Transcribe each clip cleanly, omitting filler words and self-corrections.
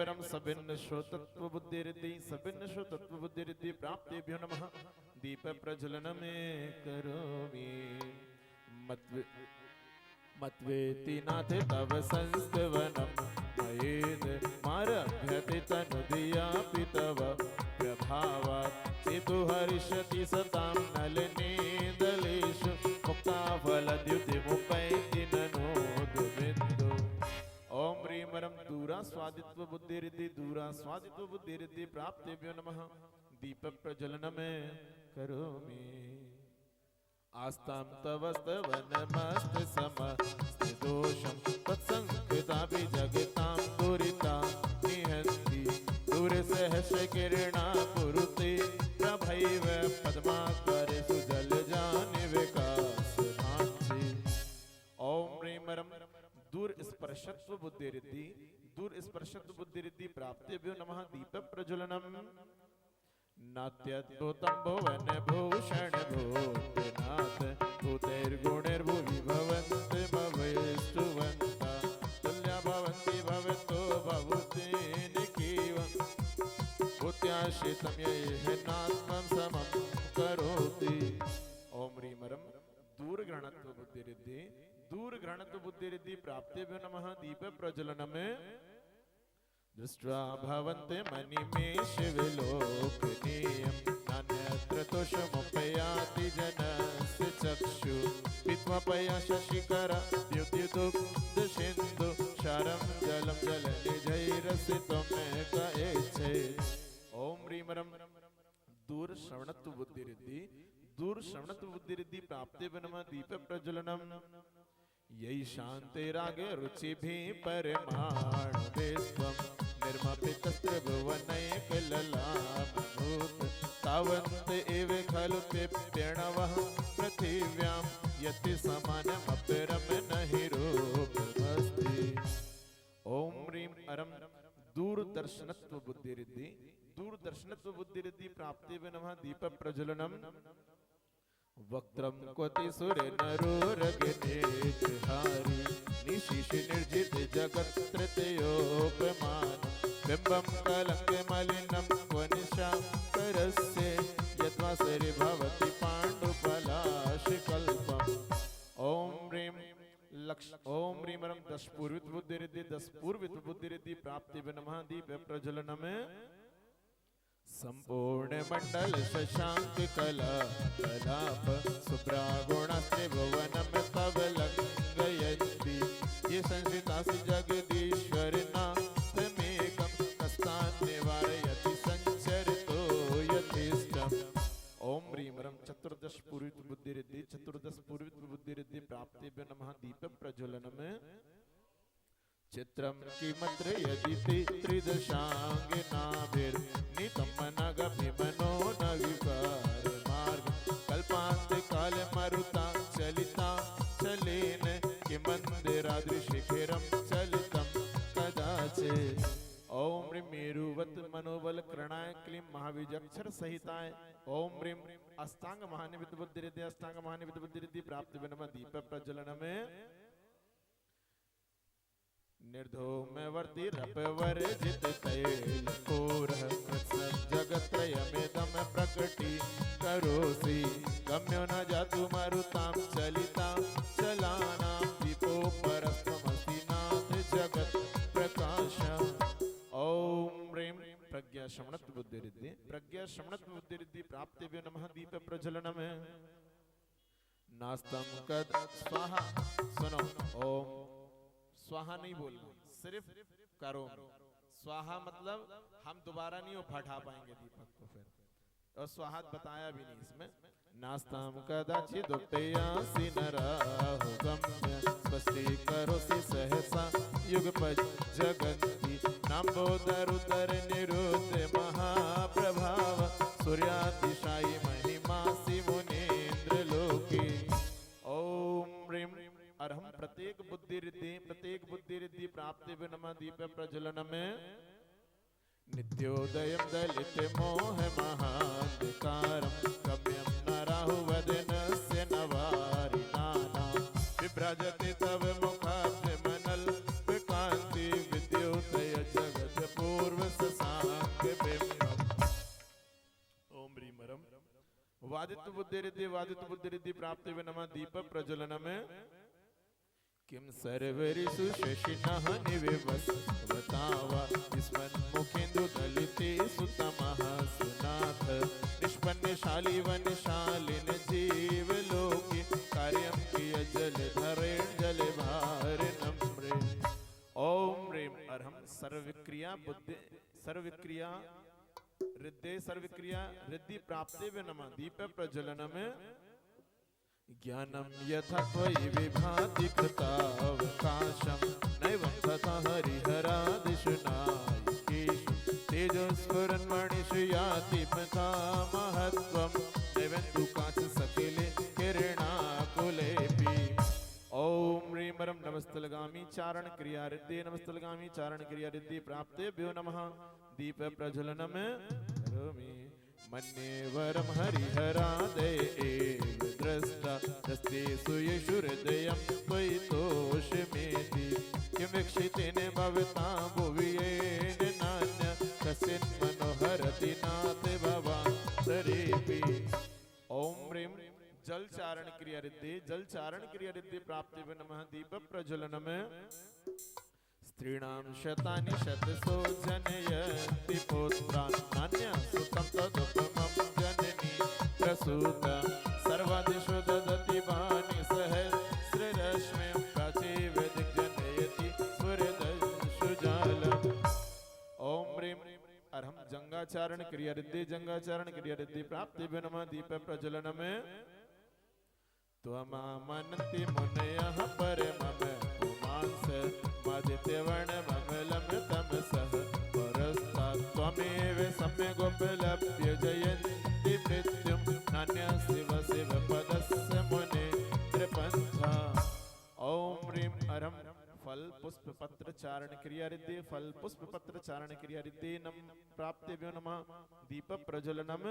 परम सभिन्न श्रोतत्व बुद्धि रिद्धि सभिन्न श्रोतत्व बुद्धि रिद्धि प्राप्तिभ्यो नमः। दीप प्रज्वलन में करोमि मत्वेति नाथ तव संस्तवनम मयेद मारभ्यति तनुदिया पितव प्रभावात् सेतु हरिष्यति सतां नलिनीदलेषु मुक्ता फलद्युतिमुपैति ननोदु बिन्दु। ओम ह्रीं वरं दूरा स्वादित्व बुद्धि रिद्धि दूरा स्वादित्व बुद्धि रिद्धि प्राप्तिभ्यो नमः। दीप प्रज्वलन में करोमि आस्तां तव स्तवनमस्त समस्तिदोषं तत्संकृतापि जगतां दुरिता निहन्ति दूरसहस्र किरणा कुरुते प्रभैव पद्माकर सुजलजानि विकासभांसि। ओम ह्रीं वरं दूर स्पर्शत्व बुद्धि रिद्धि दूर स्पर्शत्व बुद्धि रिद्धि प्राप्तिभ्यो नमः। दीप प्रज्वलनम नात्यद्भुतं भुवन भूषण भूतनाथ भूतैर्गुणैर्भुवि भवन्ति भवेष्टुवन्ता तुल्या भवन्ति भवतो भवते निकीव भूत्याश्रितं यैः नात्मं समं करोति। ओम ह्रीं वरं दूर ग्रहणत्व बुद्धि रिद्धि दूर ग्रहणत्व बुद्धि रिद्धि प्राप्तिभ्यो नमः। दीप प्रज्वलनम दृष्ट्वा भवन्ते मणिमेष विलोकनीयं नान्यत्र तोषमुपयाति जनस्य चक्षु पीत्वा शशिकर द्युतिदुग्ध सिन्धु क्षारं जलं जलनिजैरसितं कयेच्छे। ओम ह्रीं वरं दूर श्रवणत्व बुद्धि रिद्धि दूर श्रवणत्व बुद्धि रिद्धि प्राप्तिभ्यो नमः। दीप प्रज्वलनम यही शांतिरागे रुचि भी परमाणु विश्वम निर्मपितस्त्र भुवनैकललाभूत तावन्त एव खलु प्रणवः पृथिव्यां यति समानमपरं नहि रूपमस्ति। ओम ह्रीं वरं दूरदर्शनत्व बुद्धि रिद्धि दूरदर्शनत्व बुद्धि रिद्धि प्राप्तिभ्यो नमः। दीप प्रज्वलनम वक्त्रं क्वति सूर्य नरोरगनेत्रहारी निशिश निर्जित जगत् तृतीयोपमानं बिम्बं कलङ्क मलिनं क्व निशाकरस्य यद्वासरे भवति पाण्डुपलाशकल्पम्। ओम ह्रीं वरं दश पूर्वित बुद्धि रिद्धि दश पूर्वित बुद्धि रिद्धि प्राप्तिभ्यो नमः। दीप प्रज्वलनम संपूर्ण मंडल शशांक कला कलाप सुप्रागुणस्त्रिभुवनं तव लंघयन्ति ये संश्रितासि जगदीश्वर नाथमेकं कस्तान् निवारयति संचरितो यथेष्टम्। ओम ह्रीं वरं चतुर्दश पूर्वित बुद्धि रिद्धि चतुर्दश पूर्वित बुद्धि रिद्धि प्राप्तिभ्यो नमः। दीप प्रज्वलनम चित्रं किमत्र यदि त्रिदशाङ्गिनाभिर्नीतं मनगभिमनो न विकार मार्ग कल्पान्त काल मरुता चलिता चलेन किमन्दिराद्रिशिखिरं चलितं कदाचित्। ओम ह्रीं मेरुवत मनोबल कृणाय क्लीं महाविजक्षर सहिताय। ओम ह्रीं अष्टांग महानिवित बुद्धि रिद्धि अष्टांग महानिवित बुद्धि रिद्धि प्राप्तिभ्यो नमः। दीप प्रज्वलनम निर्धूमवर्ती रपवर्जित तैलपूरः जगत्त्रयमेदं प्रकटीकरोषि गम्यो न जातु मरुतां चलितां चलानां दीपो परस्त्वमसि नाथ जगत् प्रकाश। ओम ह्रीं प्रज्ञा श्रवणत्व बुद्धि रिद्धि प्रज्ञा श्रवणत्व बुद्धि रिद्धि प्राप्तिभ्यो नमः। दीप प्रज्वलनम नास्तं कद स्वाहा। सुनो ओम स्वाहा नहीं बोलना सिर्फ करो। स्वाहा मतलब हम दोबारा नहीं उठा पाएंगे दीपक को फिर और स्वाहा बताया भी नहीं इसमें। नास्ताम कदाचिदुपयासि नराहु गम्य स्पष्टीकरोषि सहसा युगपज् जगन्ति नाम्बोदरुतर निरुद्ध महाप्रभाव सूर्यातिशायी महिमासि मुनीन्द्र लोके। ओम ह्रीं अर्हं प्रत्येक बुद्धि रिद्धि प्राप्तिभ्यो नमः। दीप प्रज्वलनम नित्योदयं दलित मोह महान्धकारं गम्यं न राहुवदनस्य नवारिणानां विभ्रजति तव मुखाब्जमनल्पकान्ति विद्योतय जगत् वादित्व बुद्धि रिद्धि वादित्व बुद्धि रिद्धि प्राप्ति वे नमः दीप प्रज्वलनम किम सर्वरिषु शशिनः निविवस्वतावा स्मन्मुखेन्दु दलिते सुतमः सुनाथ निष्पन्नशाली वनशालिन जीवलोके कार्यं किय जलधरेण जलभारनम्रे ओम ह्रीं अर्हं सर्वक्रिया बुद्धि सर्वक्रिया रिद्धे सर्वक्रिया रिद्धि प्राप्ते वे नमः दीप प्रज्वलनम ज्ञानं यथा त्वयि विभाति कृतावकाशं नैवं तथा हरिहरादिषु नायकेषु तेजस्फुरन्मणिषु याति मथा महत्त्वं नैवेन्दु काचसकिले किरणाकुलेऽपि ओम ह्रीं वरं नमस्तलगामी चारण क्रिया रिद्धि नमस्तलगामी चारण क्रिया रिद्धि प्राप्तेभ्यो नमः दीप प्रज्वलनम करोमि मन्ये वरं हरिहरादय एव द्रष्टा दस्ते सुयेषु हृदयं त्वयि तोषमेति किं वीक्षितेन भवतां भुवि येन नान्य कस्मिन् मनोहरति नाथ भवान्तरेऽपि ओम ह्रीं जल चारण क्रिया रिद्धि जल चारण क्रिया रिद्धि प्राप्ति नमः दीप प्रज्वलनम स्त्रीणां शतानि शतसो जनयन्ति पुत्रान् नान्यं सुतं तदुपमं जननी प्रसूता सर्वादिषु ददति वाणि सहस्ररश्मिं प्राचीव दिग्जनयति स्फुरदंशुजालम् ओम ह्रीं अर्हं जंगाचारण क्रिया रिद्धि जंगाचारण क्रिया रिद्धि प्राप्ति नमः दीप प्रज्वलनम त्वमामनन्ति मुनयः परमं पुमांस मदित्यवर्णममलं तमसः परस्तात् त्वमेव सम्यगुपलभ्य जयन्ति मृत्युं नान्यस्ति शिव पदस्य मुने त्रिपन्था ओम ह्रीं अर्हं फल पुष्प पत्र चारण क्रिया रिद्धि फल पुष्प पत्र चारण क्रिया रिद्धि नम प्राप्तेभ्यो नमः दीप प्रज्वलनम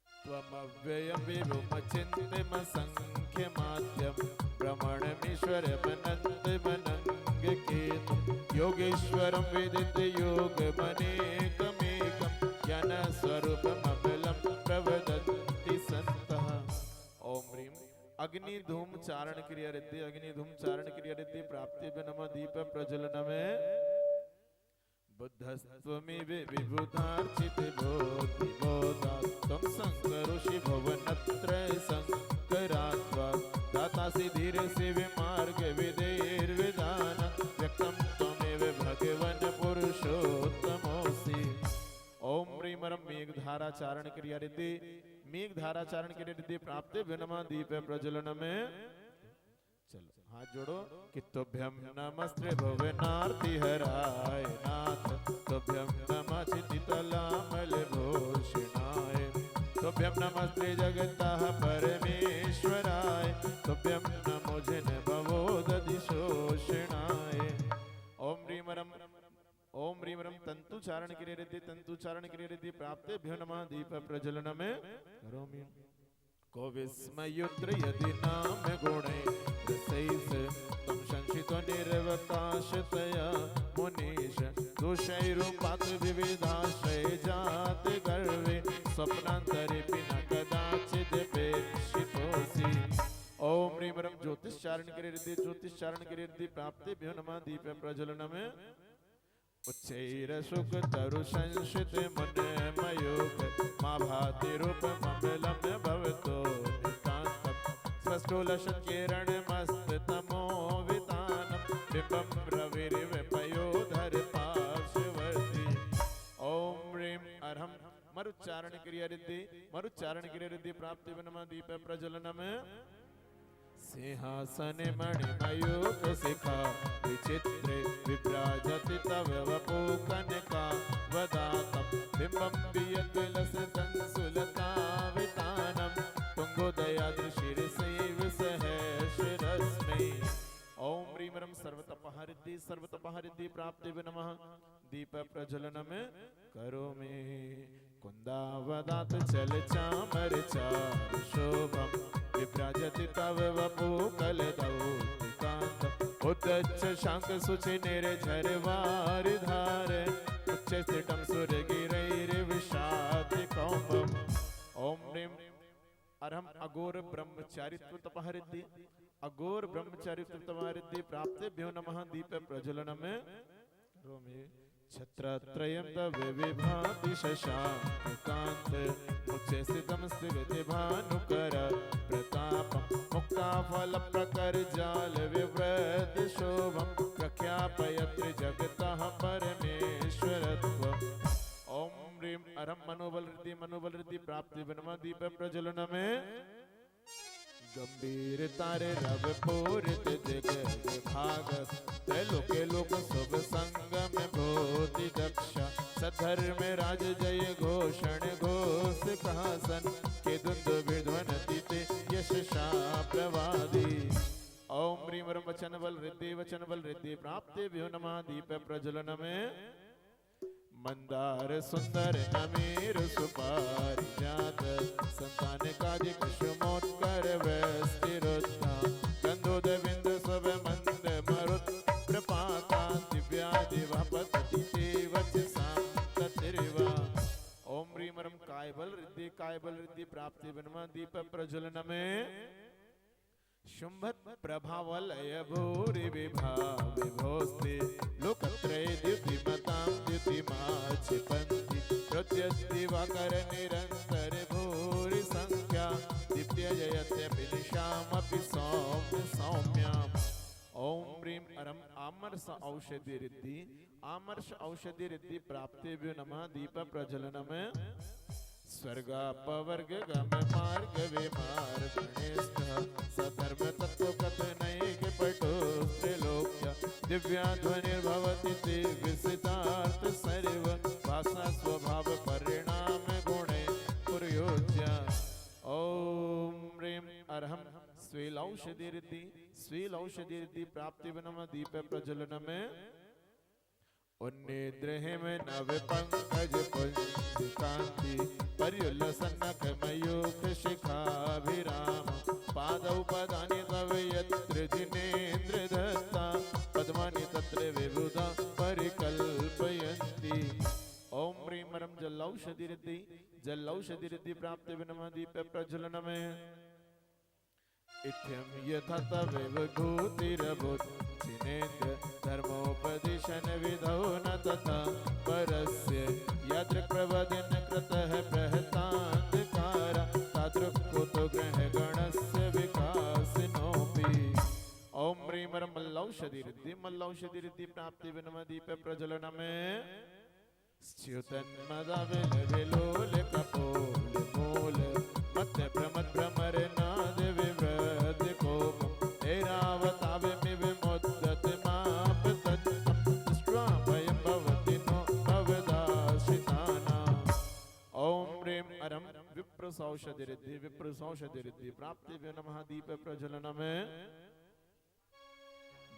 त्वमव्ययं विभुमचिन्त्यमसङ्ख्यमाद्यं भ्रमणमीश्वरमनन्तमनङ्गकेतुं योगेश्वरं विदित्य योगमनेकमेकं ज्ञानस्वरूपममलं प्रवदन्ति सन्तः ओम ह्रीं अग्नि धूम चारण क्रिया रिद्धि अग्नि धूम चारण क्रिया रिद्धि प्राप्ति नमः दीप प्रज्वलनम बुद्धस्त्वमेव विबुधार्चित बोधि बोधात् त्वं शङ्करोषि भुवनत्रय शङ्करात्वा दातासि धीरसि विमार्ग विधेर्विधान व्यक्तं त्वमेव भगवन् पुरुषोत्तमोऽसि ओम ह्रीं वरं मेघधारा चारण क्रिया रिद्धि मेघधारा चारण क्रिया रिद्धि प्राप्तेभ्यो नमः दीप प्रज्वलनम चलो हाथ जोड़ो कि तुभ्यं नमस्ते भुवनार्ति हराय नाथ तुभ्यं नमः चितितलामल भूषणाय तुभ्यं नमस्ते जगतः परमेश्वराय तुभ्यं नमो जिन भवोदधिशोषणाय ओम ह्रीं वरं तंतु चारण क्रिया रिद्धि तंतु चारण क्रिया रिद्धि प्राप्तेभ्यो नमः दीप प्रज्वलनम करोमि को विस्मयुद्र यदि नाम गुणे रसैस तं संशितो निर्वकाशतया मुनीश दोषैरूपात् विविधाश्रय जात गर्वे स्वप्नान्तरेऽपि न कदाचिदपेक्षितोऽसि ओम ह्रीं वरं ज्योतिष चारण क्रिया रिद्धि प्राप्तेभ्यो नमः दीप प्रज्वलनम उच्चैर सुख तरु संशित मन मयोग मा भाति रूप ममलम भवतो नितांतम स्वष्टोलशन किरण मस्त तमो वितानम बिंबम रविर्विपयोधर पार्श्ववर्ती ओम ह्रीं अर्हं मरुच्चारण क्रिया रिद्धि प्राप्ति नमः दीप प्रज्वलनम सिंहासन मणिमयूख शिखा विचित्रे विभ्राजति तव वपो कनका वदातं बिंबं वियत्लसंसुलतावितानं तुंगोदयादृशिरसैव सहस्ररश्मि ओम ह्रीं वरं सर्वतपः रिद्धि प्राप्तिवे नमः दीप प्रज्वलनम करोमि कुन्दावदात चल चामर चारु शोभम विभ्राजति तव वपु कलदौतिकान्तम् उद्दच्च शांक सुचि निर्झरवार धार उच्च स्थितं सुरगिरैर्विषाति कौम्बम् ओम ह्रीं अरहम अघोर ब्रह्मचारित्व तपहरिद्धि अघोर ब्रह्मचारित्व तपहरिद्धि प्राप्तेभ्यो नमः दीप प्रज्वलनम् रोमे छत्रत्रयं विभाति शशांकांत मुचे स्थितं स्थिति भानुकर प्रताप मुक्ता फल प्रकर जाल विव्रत शोभम प्रख्यापयत्र जगतः परमेश्वरत्व ओम ह्रीं अरहम मनोबल रिद्धि प्राप्ति वनमा दीप प्रज्वलन में गंभीर तारे रव पूरित जग विभाग त्रैलोके लोक शुभ संग में भूति दक्षा सधर्म राज जय घोषण घोष कहासन के दुंद विध्वनति ते यश प्रवादी ओम ह्रीं वचन बल रिद्धि प्राप्ति व्यो नमः दीप प्रज्वलन में मंदार सुंदर नमीर सुपारिजात संतान कादि कुसुमोत्कर वस्तिरुत्था गंधोद बिंद सब मंद मरुत प्रपाता दिव्यादि वपति तेवच सांततिर्वा ओम ह्रीं कायबल रिद्धि प्राप्ति वनमा दीप प्रज्वलन में शुंभत प्रभावलय भूरि विभाव विभोस्ते लोकत्रय द्युतिमतां द्युतिमाक्षिपन्ति प्रत्यस्तिवाकर निरन्तर भूरि संख्या दीप्यजयत्य विनिशामपि सौम्य सौम्याम् ओम ह्रीं अरहम आमर्ष औषधि रिद्धि प्राप्तिभ्यो नमः दीप प्रज्वलनम् स्वर्गापवर्ग गम मार्ग विमार्ग गणेश सधर्म तत्व कथनैक पटो त्रिलोक्य दिव्याध्वनिर्भवति ते विसितार्थ सर्व भाषा स्वभाव परिणाम गुणे पुरयोज्य ओम ह्रीं अरहम स्वीलौषधि रिद्धि प्राप्ति वनमा दीप प्रज्वलन में उन्निद्रहि में नव पंकज पुंजिकांति पर्युल्लसन्नक मयूख शिखाभिराम पादौ पदानि तव यत्र जिनेन्द्र दत्ता पद्मानि तत्र विबुधा परिकल्पयन्ति ओम ह्रीं जलौषधि रिद्धि प्राप्ति वनमा दीप प्रज्वलन में इत्यं यथा तवेव घूतिरबुद्धिनेन्द्र धर्मोपदिशन विधौ न तथा परस्य यदृक् प्रवदिन कृतः बृहतान्धकार तादृक् कुतो ग्रहगणस्य विकासिनोऽपि ओम ह्रीं मल्लौषधि रिद्धि प्राप्ति वनमा दीप प्रज्वलन में च्युतन्मदाविलोल कपोल मूल मध्य भ्रमर भ्रमर नाद विव्रत कोप ऐरावतावे में विमुद्दत माप तत्तम दृष्ट्वा भयं भवति नो भवदाशिताना ओम ह्रीं अरहम विप्रसौषधि रिद्धि प्राप्ति व्यो नमः दीप प्रज्वलन में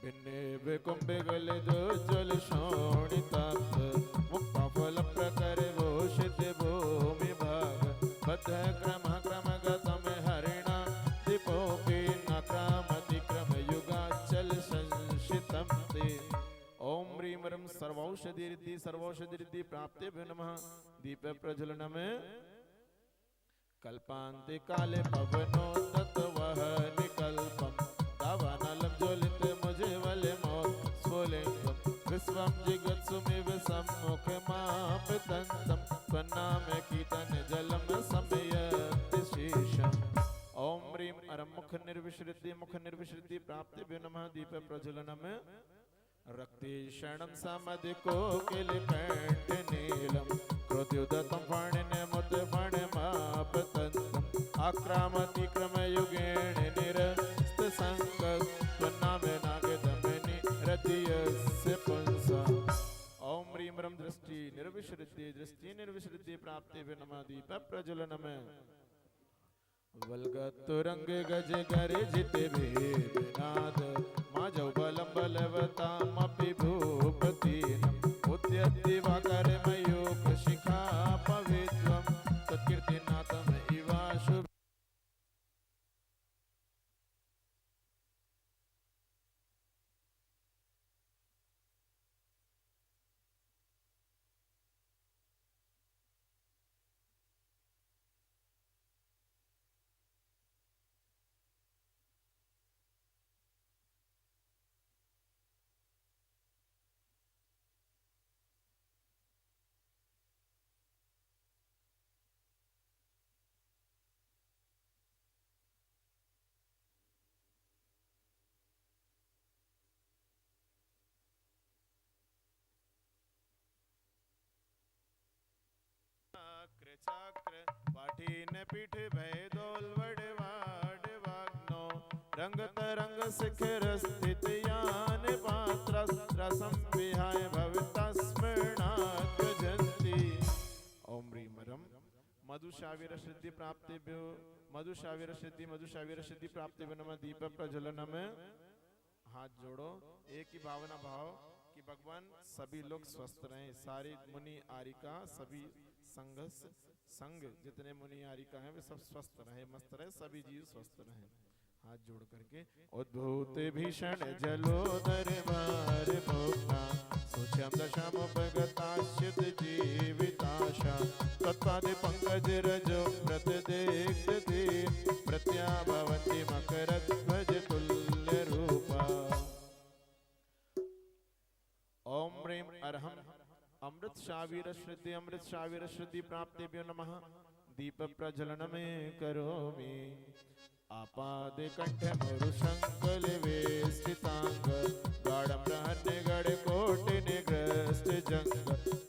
भिन्ने विकुंभे गले जो जल शोणितात् मुक्ता फल प्रकर भूषित भूमि भाग बद्ध क्रम गतम हरिणा दीपोपि नाक्रामति क्रम युगाचल संशितम ते ओम ह्रीं सर्वौषधि रिद्धि प्राप्तिभ्यो नमः दीप प्रज्वलन में कल्पांते काले पवनो तत्वः निकल्पम दावानलम ज्वलित मुझे वले मौत स्फुलिंगम विश्वम जिगत्सुमिव सम्मुख माप तंतम स्वनाम कीर्तन जलम संयत शेषम ओम ह्रीं अरहम मुख निर्विश्रिद्धि प्राप्तिभ्यो नमः दीप प्रज्वलन में रक्तीषणं समधि कोकिल कंठ नीलम क्रोध्युदतं फणिन मुद फण माप तंतम आक्रामति क्रम युगेण निरस्त संग स्वनाम नागदमनि रतियस्य पुंसा ओम ह्रीं दृष्टि निर्विश्रिद्धि प्राप्तिभ्यो नमः दीप प्रज्वलन में वल्गतुरंग गज गरिजित भेदनाद माजौ बलं बलवतामपि भूपतीनम् उद्यद्दिवाकर मयूख शिखा पवित्वं तत्कीर्तिनाथम् इवाशु दीन पीठ भय दोल वड़वाड़ वाग्नो रंग तरंग शिखर स्थित यान पात्र रसम विहाय भविता स्मरणात् जंती। ओम ह्रीं रम मधुशावीर सिद्धि प्राप्तिभ्यो मधुशावीर सिद्धि प्राप्तिभ्यो नमः। दीप प्रज्वलनम। हाथ जोड़ो, एक ही भावना भाव कि भगवान सभी लोग स्वस्थ रहें, सारी मुनि आरिका सभी संघ जितने मुनि आरिका हैं वे सब स्वस्थ रहे, मस्त रहे, सभी जीव स्वस्थ रहे। हाथ जोड़ करके उद्भूत भीषण जलोदर मार भोक्ता सुचम दशमुपगताश्चित जीविताशा तत्पादे पंकज रजो प्रतिदेक्ति प्रत्याभवन्ति मकरध्वज तुल्य रूपा। ओम ह्रीं अर्हं अमृत शावीर श्रुति प्राप्तिभ्यो नमः। दीप प्रज्वलन में करोमि आपादे कंठ मरु शंकल वेष्टितांग गाढ़ प्रहन्य गढ़ कोटि निग्रस्त जंग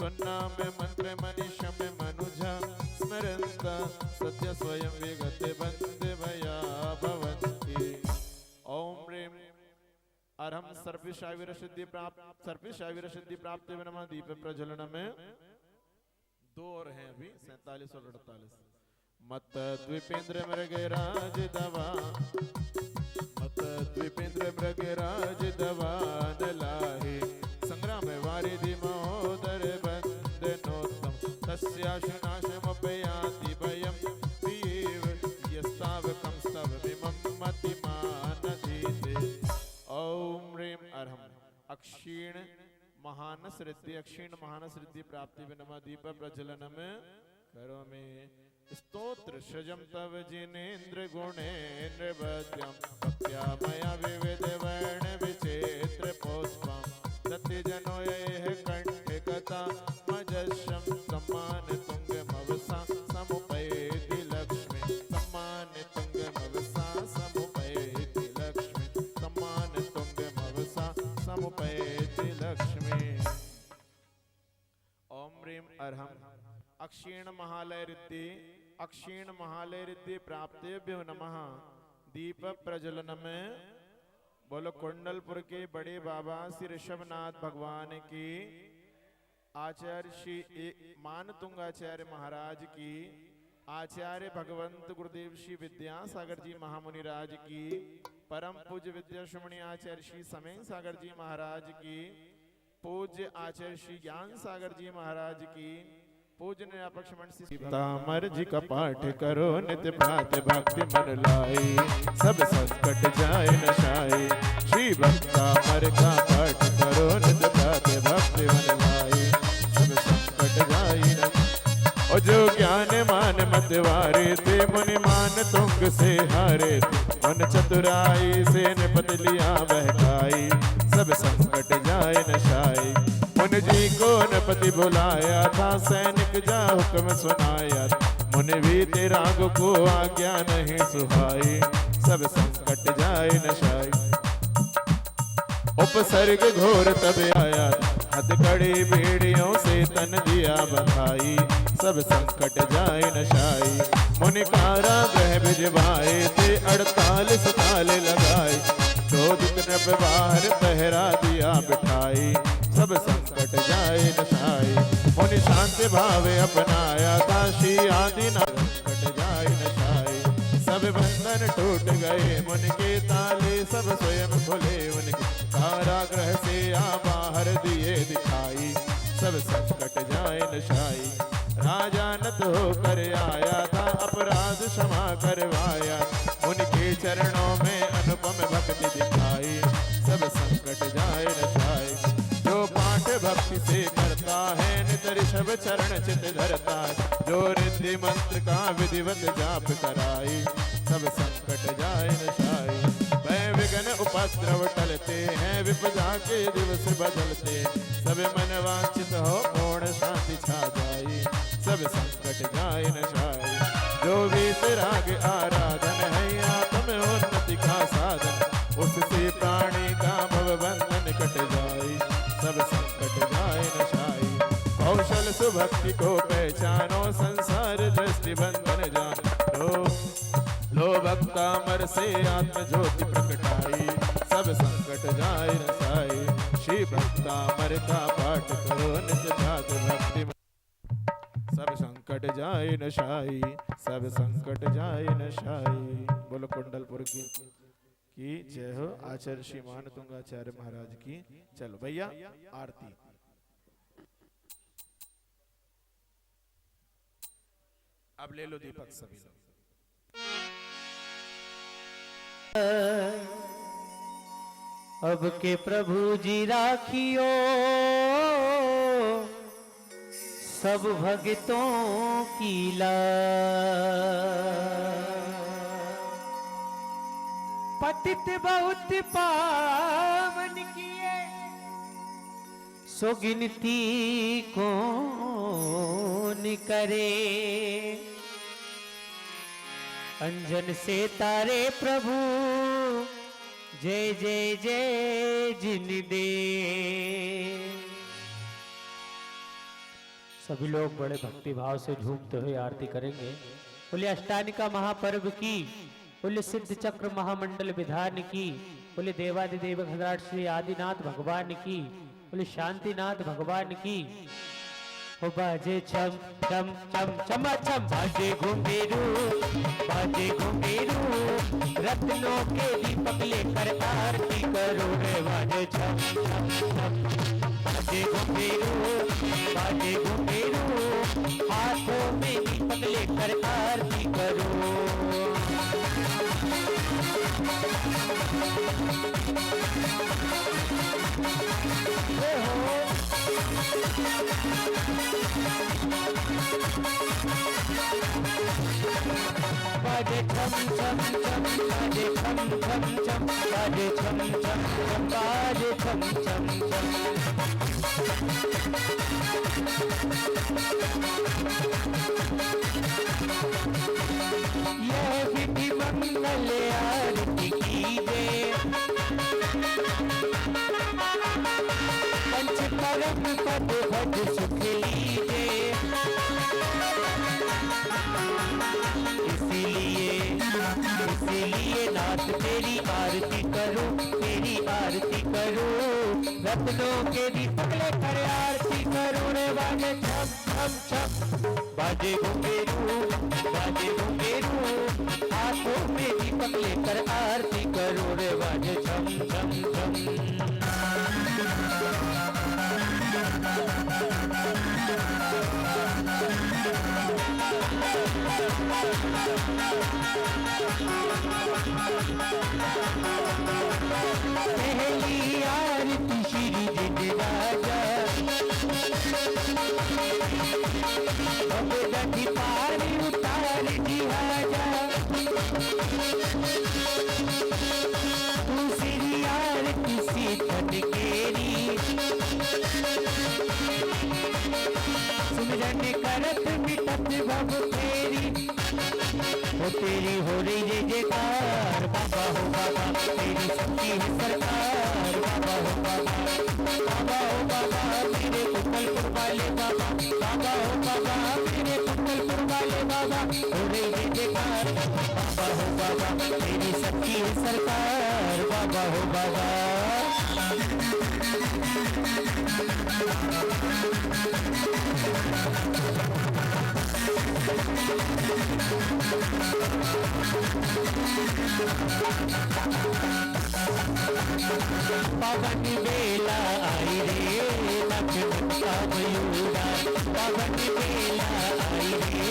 कन्ना में मंत्र मनीषम मनुजा स्मरंता सत्य स्वयं विगत बंद भया भवन्ति। ओम ह्रीं अर्हं सर्वशावीर सिद्धि प्राप्त नमः। दीप प्रज्वलन में दो और हैं अभी 47 और 48। मत द्विपेंद्र मृगराज दवा मत द्विपेंद्र मृगराज दवा नलाहे संग्राम वारिधि महोदर बंदनोत्तम तस्याशुनाशमुपयाति भयं दीव यस्तावकं स्तव विमं मतिमानधीते। ओम ह्रीं अर्हं अक्षीण महानस रिद्धि प्राप्ति नमः। दीप प्रज्वलन में करोमि स्तोत्र सृजम तव जिनेन्द्र गुणेन्द्र बद्यम भक्त्या मया विविध वर्ण विचित्र पुष्पम दत्ति जनो यह कंठ कथा मजस्यम सम्मान तुंग मवसा समुपैति लक्ष्मी सम्मान तुंग मवसा समुपैति लक्ष्मी सम्मान तुंग मवसा समुपैति लक्ष्मी। ओम ह्रीं अर्हं अक्षीण महालय रिद्धि प्राप्तिभ्यो नमः। दीप प्रज्वलन में बोलो कुंडलपुर के बड़े बाबा श्री ऋषभनाथ भगवान की, आचार्य श्री मानतुंगाचार्य महाराज की, आचार्य भगवंत गुरुदेव श्री विद्यासागर जी महामुनि राज की, परम पूज्य विद्याश्रमणी आचार्य श्री समय सागर जी महाराज की, पूज्य आचार्य श्री ज्ञान सागर जी महाराज की, पूज्य तामर जी का पाठ करो नित्य प्रात भक्ति मन लाई सब संकट जाए नशाए। श्री भक्तामर का पाठ करो नित्य प्रात भक्ति मन लाई सब संकट जाए न। और जो ज्ञान मान मतवारे थे मुनि मान तुंग से हारे थे मन चतुराई से निपट लिया बहकाई सब संकट जाए नशाए। मुनि जी को नपति बुलाया था सैनिक जा हुक्म सुनाया मुनि भी तेरा को आज्ञा नहीं सुहाई सब संकट जाए नशाई। उपसर्ग घोर तब आया हथकड़ी बेड़ियों से तन दिया बधाई सब संकट जाए नशाई। मुनि कारागृह भिजवाए थे 48 ताले लगाए क्रोधित नभ बाहर पहरा दिया बिठाई सब संकट जाए नशाई। मुनि शांति भावे अपनाया था श्री आदि संकट जाए नशाई। सब बंधन टूट गए मुनि के ताले सब स्वयं खुले उनके कारागृह से आ बाहर दिए दिखाई सब संकट जाए नशाई। राजा नत होकर आया था अपराध क्षमा करवाया उनके चरणों में अनुपम भक्ति दिखाई सब संकट जाए नशाई। जो पाठ भक्ति से करता है नित ऋषभ चरण चित धरता है जो रिद्धि मंत्र का विधिवत जाप कराई सब संकट जाए नशाई। भय विघ्न उपद्रव टलते हैं विपदा के दिवस बदलते सब मन वांछित हो पूर्ण शांति छा जाई सब संकट जाए नशाई। जो वीतराग आराधन है आत्म उन्नति का साधन उससे प्राणी का भव बंधन कट जाए सब संकट जाए नशाई। कौशल सुभक्ति को पहचानो, संसार दृष्टि बंधन जानो। लो भक्ता मर से आत्म ज्योति प्रकटाई, सब संकट जाए नसाई। श्री भक्ता मर का पाठ करो नित्य ध्यात भक्ति, सब संकट जाए नशाई, सब संकट जाए नशाई। बोलो कुंडलपुर की जय हो। आचार्य श्री मान तुंगाचार्य महाराज की। चलो भैया आरती। अब ले लो दीपक सभी लोग। अब के प्रभु जी राखियो सब भक्तों की लाज। पतित बहुत पावन किए सो गिनती कौन करे। अंजन से तारे प्रभु जय जय जय जिन दे। सभी लोग बड़े भक्ति भाव से झूमते हुए आरती करेंगे। बोले अष्टानिका महापर्व की, बोले सिद्ध चक्र महामंडल विधान की, बोले देवादिदेव घराट श्री आदिनाथ भगवान की, बोले शांतिनाथ भगवान की। हो बाजे छम छम छम छमा छम, बाजे घुंघरू बाजे घुंघरू, रत्नों के दीपक लेकर आरती करो रे। बाजे छम छम छम, बाजे घुंघरू बाजे घुंघरू, हाथों में दीपक लेकर आरती करो। बाजे छम छम छम, बाजे छम छम छम, बाजे छम छम छम, बाजे छम छम छम। यह विधि मंगल आरती कीजिए, पंच परम पद भज सुख लीजिए। इसीलिए नाथ तेरी आरती करो, तेरी आरती करो, रत्नों के दीपक लेकर आरती करो रे। बाजे छम छम छम, बाजे घुंघरू बाजे घुंघरू, हाथों में दीपक लेकर आरती करो रे। बाजे छम छम छम। पहली आरती श्री जिन राजा, अब दठी पार उतार जिहाजा। दूसरी आरती सीधन केरी, सुमिरन करत मिटत भव फेरी। वो तेरी हो रही जय जयकार, बाबा हो बाबा तेरी शक्ति है सरकार। बाबा हो बाबा, बाबा हो बाबा मेरे कुंडलपुर वाले बाबा। बाबा हो बाबा मेरे कुंडलपुर वाले बाबा, हो रही जय जयकार। बाबा हो बाबा तेरी शक्ति है सरकार। बाबा हो बाबा। पवन बेला आई रे लक्ष्मण का मयूरा। पवन बेला आई रे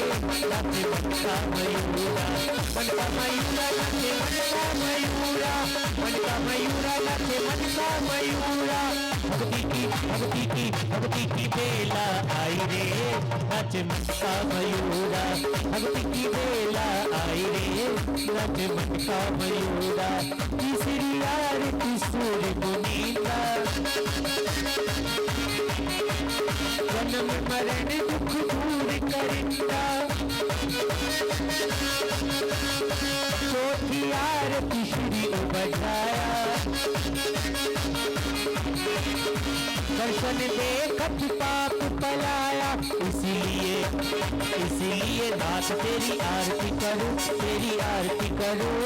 लक्ष्मण का मयूरा। मन का मयूरा लक्ष्मण का मयूरा, मन का मयूरा लक्ष्मण का मयूरा। भक्ति की बेला आई रे लक्ष्मण का मयूरा। भक्ति की बेला आई रे लक्ष्मण का मयूरा। तीसरी आरती सूर्य मुनींद्रा, जन्म मरण दुख दूर करिंदा। चौथी आरती श्री बजाया, वर्ष सन देखत पाप पलाया, इसीलिए नाथ तेरी आरती करूं, तेरी आरती करूं।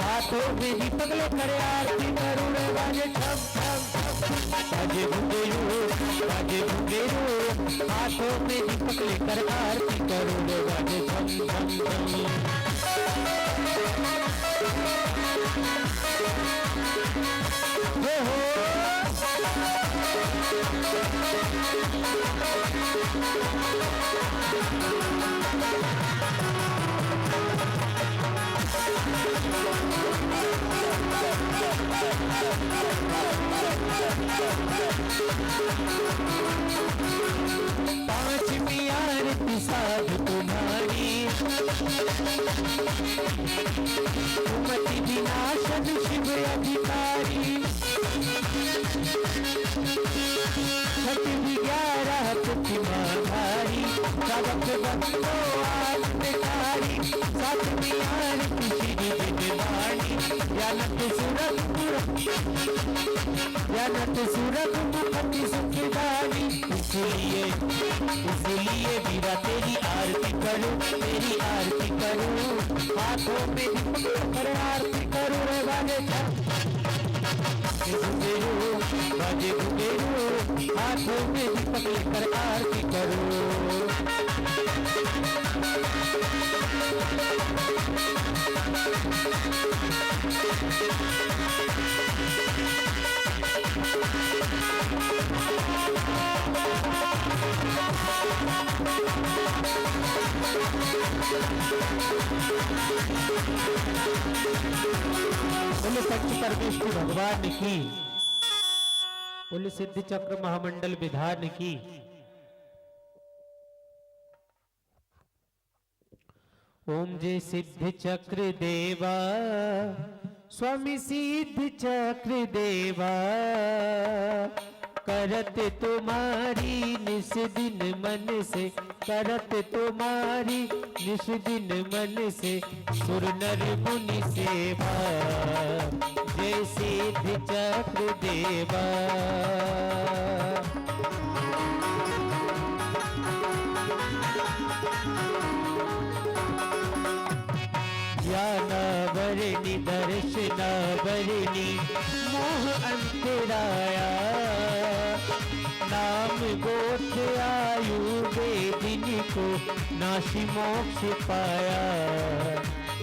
हाथों में दीपक लेकर आरती करूं रे, बाजे ठम ठम ठम, बाजे घुंघरू, बाजे घुंघरू। हाथों में दीपक लेकर आरती करूं रे, बाजे ठम ठम ठम। हो पांचवी आरती साध तुम्हारी, सुमति विनाशन शिव अधिकारी। छठी 11 पुथि माधारी, सबक भक्तो आत्मकारी। सातवीं आरती श्री विद्वानी, ज्ञानत सुरभ मुखति सुखदानी। इसलिए वीरा तेरी आरती करूं, तेरी आरती करूं। हाथों में दीपक लेकर आरती करूं रे, बाजे घुंघरू, बाजे घुंघरू। हाथों में दीपक लेकर आरती करूं। बोले सच्ची परमेश्वर भगवान की, बोले सिद्धि चक्र महामंडल विधान की। ओम जय सिद्ध चक्र देवा, स्वामी सिद्ध चक्र देवा। करत तुम्हारी निस दिन मन से, करत तुम्हारी निस दिन मन से। सुर नर मुनि सेवा, जय सिद्ध चक्र देवा। ज्ञानावरणी दर्शनावरणी, मोह अंतराया। नाम गोत्र आयु वेदिनी को, नाशी मोक्ष पाया।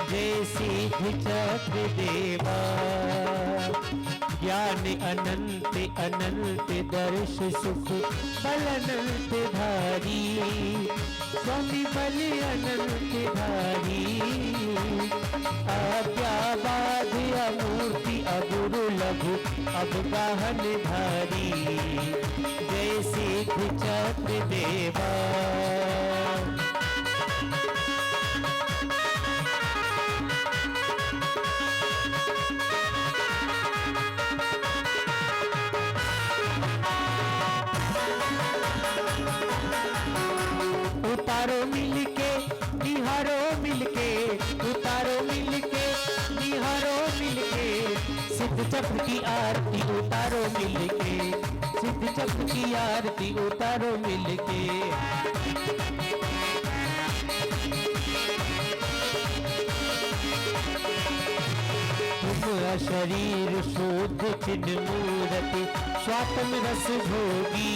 जय सिद्ध चक्र देवा। ज्ञान अनंत अनंत दर्श सुख, बल अनंत धारी। स्वामी बल अनंत धारी। आज्ञा बाध अमूर्ति अगुरु लघु, अब गाहन धारी। जय सिद्ध चक्र देवा। उतारो मिलके निहारो मिलके, उतारो मिलके निहारो मिलके। सिद्ध चक्र की आरती उतारो मिलके, सिद्ध चक्र की आरती उतारो मिलके। तुम शरीर शुद्ध चिन्ह मूर्ति, स्वात्म रस भोगी।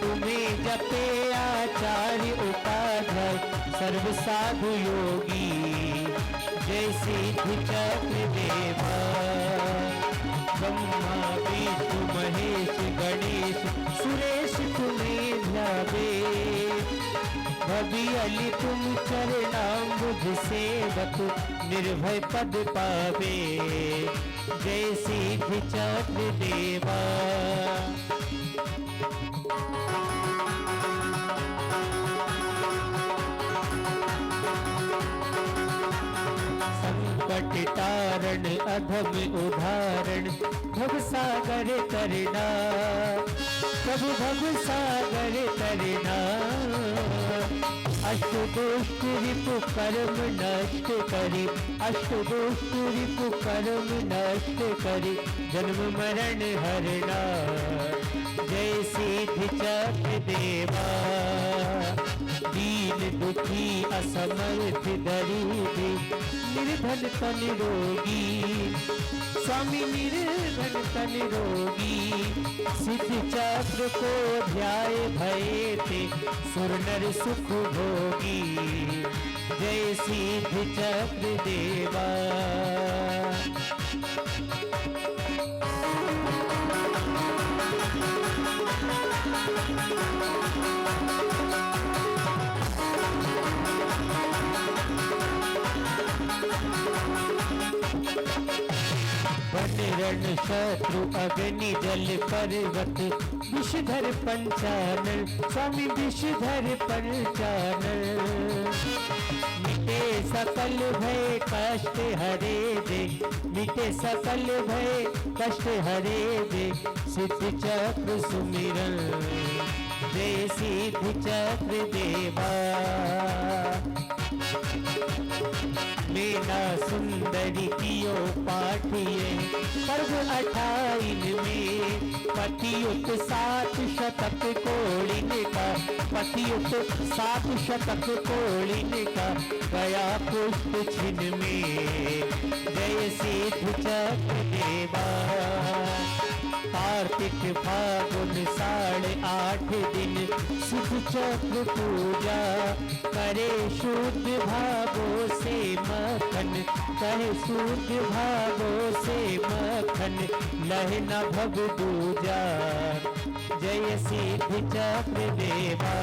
तुम्हें जपे आचार्य उपाध्याय, सर्व साधु योगी। जय सिद्ध चक्र देवा। ब्रह्मा विष्णु महेश गणेश, सुरेश तुम्हें ध्यावे। भवि अली तुम चरणाम्बुज सेवक, निर्भय पद पावे। जय सिद्ध चक्र देवा। संकट तारण अधम उदाहरण, भव सागर तरना। प्रभु भव सागर तरना। अष्ट दुष्ट रिपु कर्म नष्ट करी, अष्ट दुष्ट रिपु कर्म नष्ट करी। जन्म मरण हरना। जय जय सिद्धि चक्र देवा, दीन दुखी असमर्थ दरिद्र, निर्धन तन रोगी, स्वामी निर्धन तन रोगी, सिद्धि चक्र को ध्याए भये थे सुर नर सुख भोगी, जय सिद्धि चक्र देवा। रण शत्रु अग्नि जल पर्वत, विषधर पंचानन, स्वामी विषधर पंचानन, मिटे सकल भय कष्ट हरे दे, मिटे सकल भय कष्ट हरे दे, सिद्धि चक्र सुमिरन, जय सिद्धि चक्र देवा। मीना सुंदरी कियो पाठिए पर्व 28 में, पतियुत 7 शतक कोलिन का, पतियुत 7 शतक कोलिन का, गया पुष्प छिन में, जय सिद्धि चक्र देवा। कार्तिक फागुन 8.5 दिन, सिद्धि चक्र पूजा, करे शुद्ध भागों से मखन, कहे शुद्ध भागों से मखन, लह न भव दूजा, जय सिद्धि चक्र देवा,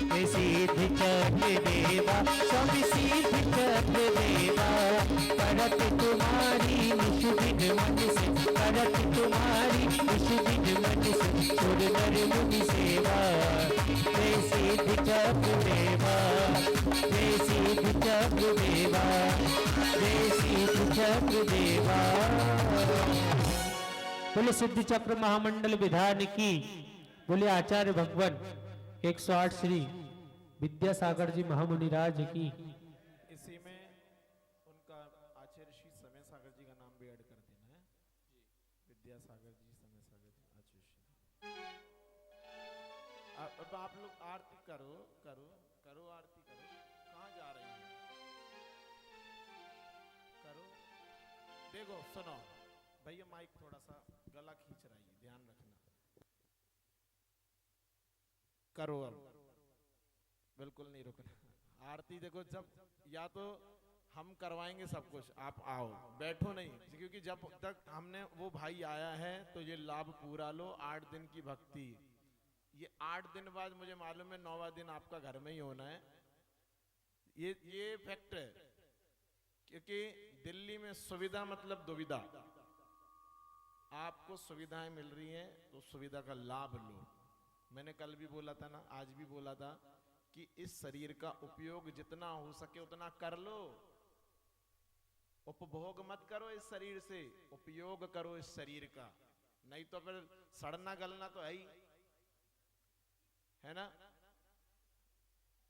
जय सिद्धि चक्र देवा, स्वामी सिद्धि चक्र देवा, करत तुम्हारी निषुदिन मन से, करत तुम्हारी निषुदिन मन से, सुर नर मुनि सेवा, जय सिद्धि चक्र देवा, जय सिद्धि चक्र देवा, जय सिद्धि चक्र देवा। बोले सिद्धि चक्र महामंडल विधान की, बोले आचार्य भगवान 108 श्री विद्यासागर जी महामुनिराज की। इसी में उनका आचार्य श्री समय सागर जी का नाम भी ऐड कर देना है, विद्यासागर जी, समय सागर जी, आचार्य श्री। अब आप लोग आरती करो करो करो, आरती करो। कहाँ जा रहे हैं? करो। देखो सुनो भैया, माइक थोड़ा सा गला खींच रही है, ध्यान रखना। करो अब, बिल्कुल नहीं रुकना। आरती देखो, जब या तो हम करवाएंगे सब कुछ, आप आओ, बैठो नहीं, क्योंकि जब तक हमने वो भाई आया है तो ये लाभ पूरा लो। 8 दिन की भक्ति, ये 8 दिन बाद मुझे मालूम है 9वां दिन आपका घर में ही होना है। ये फैक्ट है, क्योंकि दिल्ली में सुविधा मतलब दुविधा। आपको सुविधाएं मिल रही हैं तो सुविधा का लाभ लो। मैंने कल भी बोला था ना, आज भी बोला था कि इस शरीर का उपयोग जितना हो सके उतना कर लो। उपभोग मत करो इस शरीर से, उपयोग करो इस शरीर का, नहीं तो फिर सड़ना गलना तो है ही, है ना।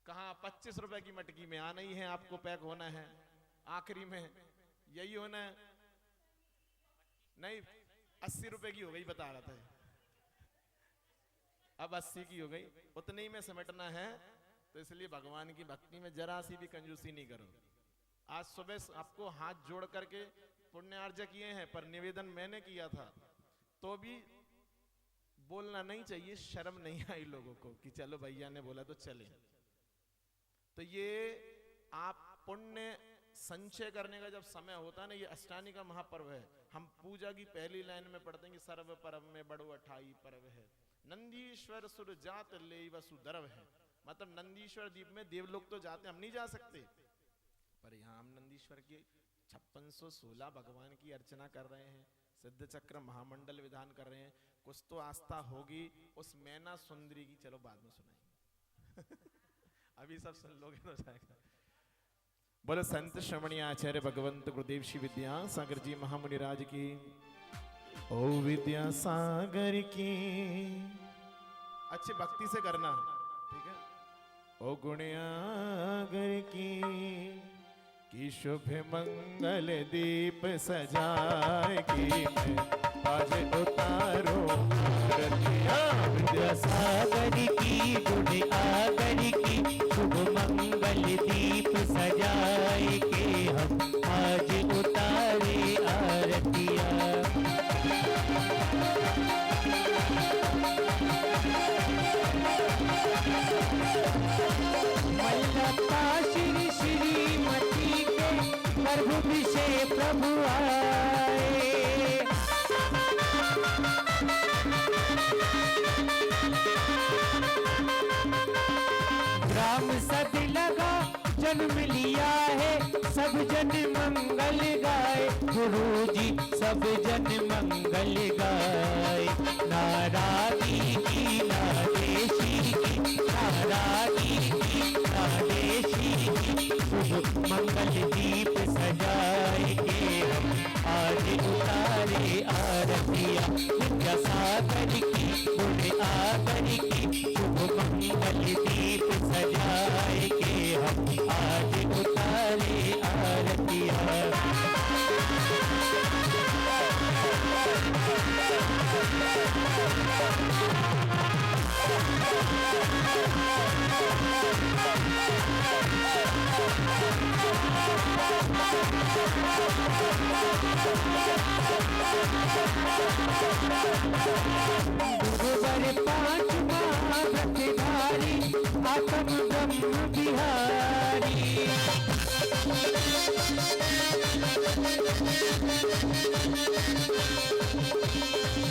कहां 25 रुपए की मटकी में आना ही है, आपको पैक होना है, आखिरी में यही होना है। नहीं 80 रुपए की हो गई, बता रहा था, अब 80 की हो गई, उतने ही में समेटना है। तो इसलिए भगवान की भक्ति में जरा सी भी कंजूसी नहीं करो। आज सुबह आपको हाथ जोड़ करके पुण्यार्जन किए हैं, पर निवेदन मैंने किया था, तो भी बोलना नहीं चाहिए, शर्म नहीं आई लोगों को कि चलो भैया ने बोला तो चले। तो ये आप पुण्य संचय करने का जब समय होता है ना, ये अष्टानी का महापर्व है। हम पूजा की पहली लाइन में पढ़ते हैं कि सर्व पर्व में बड़ो 28 पर्व है, नंदीश्वर सुर जात ले वसुधर्व है। मतलब नंदीश्वर द्वीप में देवलोक तो जाते, हम नहीं जा सकते, पर यहाँ हम नंदीश्वर की 5616 भगवान की अर्चना कर रहे हैं, सिद्ध चक्र महामंडल विधान कर रहे हैं। कुछ तो आस्था होगी उस मैना सुंदरी की, चलो बाद में सुनाएंगे अभी सब सुन लोगे तो जाएगा। बोलो संत श्रवणीय आचार्य भगवंत गुरुदेव श्री विद्यासागर जी महामुनिराज की। ओ विद्यासागर की, अच्छी भक्ति से करना, ठीक है। ओ गुणयागर की शुभ मंगल दीप सजाए की मैं आज उतारो आरतियां। विद्यासागर की गुण आगर की शुभ मंगल दीप सजाए के हम आज उतारे आरतियां। मल्लपा श्री श्रीमती के गर्भाभिषेक प्रभु आए। ग्राम सद लगा जन्म लिया है सब जन मंगल गाए। गुरुजी सब जन मंगल गाए। नारागी की नादेशी की नारागी की नादेशी की शुभ मंगल दीप सजाए के हम आज उतारे आरतियां। विद्यासागर की गुण आगर की शुभ मंगल दीप सजाए के हम आज उतारे आरतियां। गुरुवर पांच महाव्रतधारी आत्म ब्रह्म बिहारी।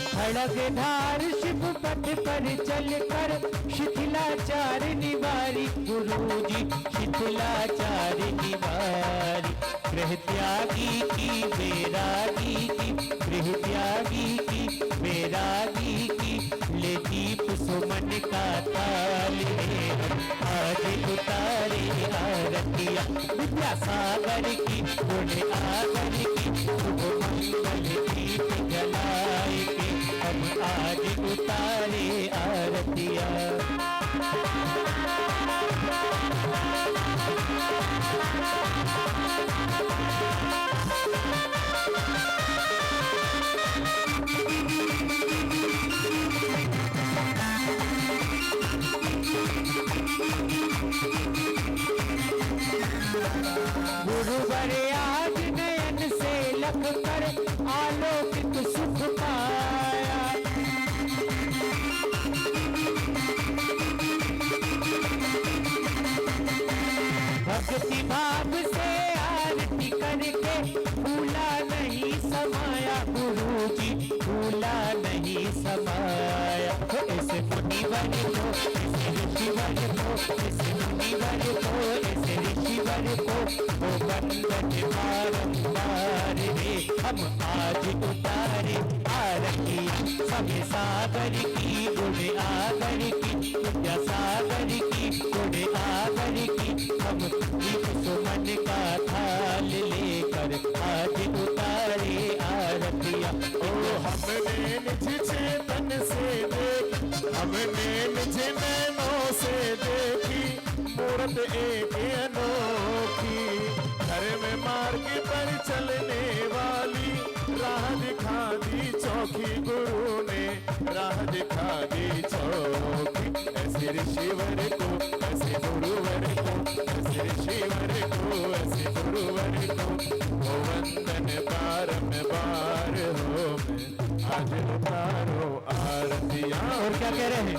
खड़गधार शिव पथ पर चल कर शिथिलाचार निवारी। गुरुजी शिथिलाचार निवारी। गृह त्यागी की बैरागी की गृह त्यागी की बैरागी की ले दीप सुमन का ताल रे हम आज उतारे आरतियां। विद्यासागर की गुण आगर की शुभ मंगल दीप जलाए के हम आज उतारे आरतियां। गुरुवर आज नयन से लख कर आलोकित सुख पाया। भक्ति भाव से आरती करके भूला नहीं समाया। गुरुजी भूला नहीं समाया। ऐसे मुनिवर को ऐसे ऋषिवर को ऐसे मुनिवर को ऐसे ऋषिवर को वो बंदन बारंबार रे हम आज उतारे आरतियां। समय सागर की गुण आगर की विद्यासागर की गुण आगर की हम दीप सुमन का थाल लेकर आज उतारे आरतियां। ओ हमने निज चेतन से देखी, हमने निज नैनों से देखी मूरत एक अनोखी। धर्म मार्ग पर चलने वाली राह दिखा दी चौकी। गुरु ने राह दिखा दी चौकी। ऐसे ऋषिवर को ऐसे गुरुवर को ऐसे ऋषिवर को ऐसे गुरुवर को वो वंदन बारंबार हो मैं आज उतारो आरतियां। और क्या कह रहे हैं?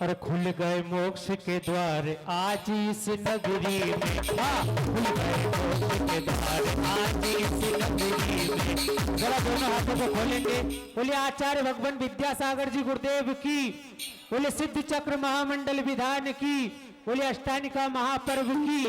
और खुल गए मोक्ष के द्वार आज इस नगरी में। खुल गए मोक्ष के द्वार आज इस नगरी में। जरा दोनों हाथों को खोलेंगे। बोले आचार्य भगवान विद्यासागर जी गुरुदेव की। बोले सिद्ध चक्र महामंडल विधान की। बोले अष्टानिका महापर्व की।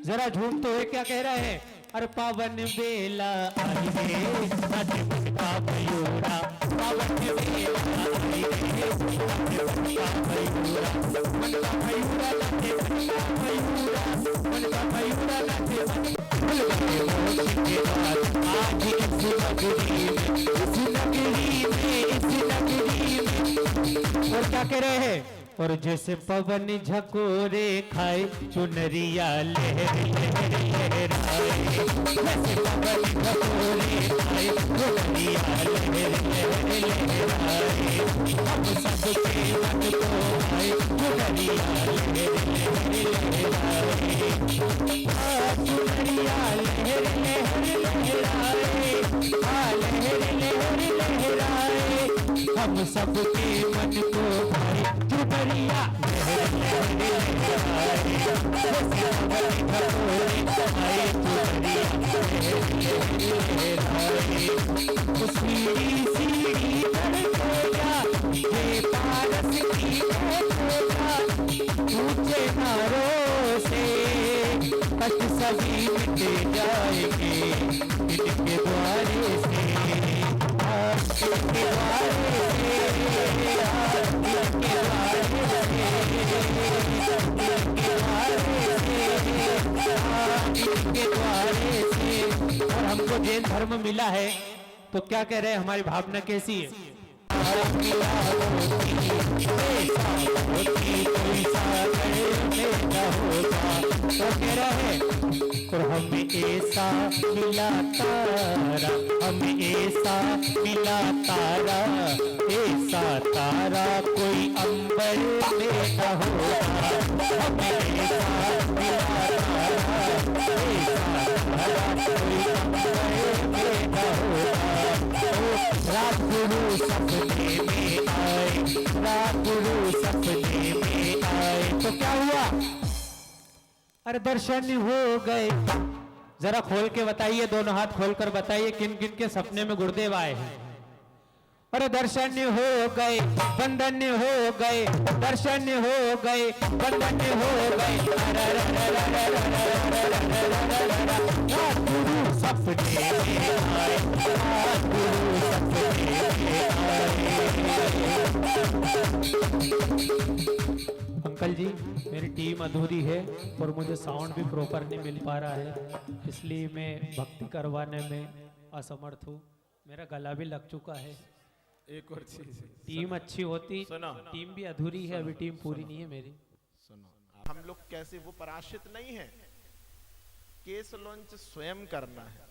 जरा झूमते हुए क्या कह रहे हैं? अरे पावन बेला आई रे नाचे मन का मयूरा। पावन बेला आई रे नाचे मन का मयूरा। मन का मयूरा नाचे मन का मयूरा। मन का मयूरा नाचे मन के बाद आज इस नगरी में इस नगरी में इस नगरी में। और क्या कह रहे हैं? और जैसे पवन झकोरे खाए चुनरिया लहर लहर लहराए। जैसे पवन भगोरे आए डुडरिया लहर लहर लहराए। हम सबके मन को आए डुडरिया लहर लहर लहराए। डुडरिया लहर लहर लहराए, लहर लहर लहराए। हम सबके मन को आए डुडरिया लहर लहर लहराए। जैसे पवन भगोरे आए डुडरिया लहर लहर लहराए। सीढ़ी सीढ़ी पर खोया ये पारस की खोया, ऊंचे नारों से कष्ट सभी मिट जाएंगे इनके द्वारे से, इनके द्वारे से, इनके द्वारे से, इनके द्वारे से, इनके द्वारे से। और हमको जैन धर्म मिला है तो क्या कह रहे हैं, हमारी भावना कैसी है? तो कह रहे और हमें ऐसा मिला तारा, हमें ऐसा मिला तारा, ऐसा तारा कोई अंबर में न होगा। हमें ऐसा मिला तारा, ऐसा तारा कोई अंबर में न होगा। रात गुरु सपने में आए, रात गुरु सपने में आए तो क्या हुआ? अरे दर्शन हो गए। जरा खोल के बताइए, दोनों हाथ खोलकर बताइए किन किन के सपने में गुरुदेव आए हैं। अरे दर्शन हो गए, बंधन हो गए, दर्शन हो गए, बंधन हो गए। रात गुरु सपने में आए, रात गुरु सपने में आए। अंकल जी, मेरी टीम अधूरी है और मुझे साउंड भी प्रॉपर नहीं मिल पा रहा है, इसलिए मैं भक्ति करवाने में असमर्थ हूँ। मेरा गला भी लग चुका है। एक और चीज, टीम अच्छी होती, सुनो, टीम भी अधूरी है, अभी टीम पूरी नहीं है मेरी। सुनो, हम लोग कैसे, वो पराश्रित नहीं है, केस लॉन्च स्वयं करना है।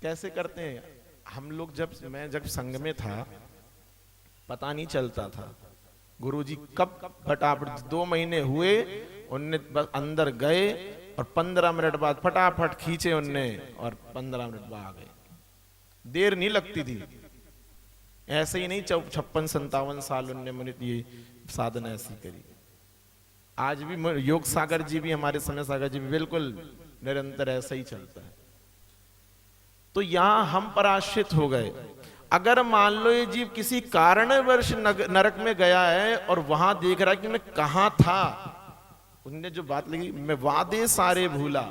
कैसे करते हैं हम लोग? मैं जब संघ में था पता नहीं चलता था, गुरुजी कब फटाफट 2 महीने हुए, उनने बस अंदर गए और 15 मिनट बाद फटाफट खींचे उनने और 15 मिनट बाद आ गए। देर नहीं लगती थी। ऐसे ही नहीं 56-57 साल उनने मुझे ये साधना ऐसी करी। आज भी योग सागर जी भी, हमारे समय सागर जी भी बिल्कुल निरंतर ऐसा ही चलता है। तो यहां हम पराश्रित हो गए। अगर मान लो ये जीव किसी कारणवश नरक में गया है और वहां देख रहा है कि मैं कहां था, उनने जो बात लगी, मैं वादे सारे भूला,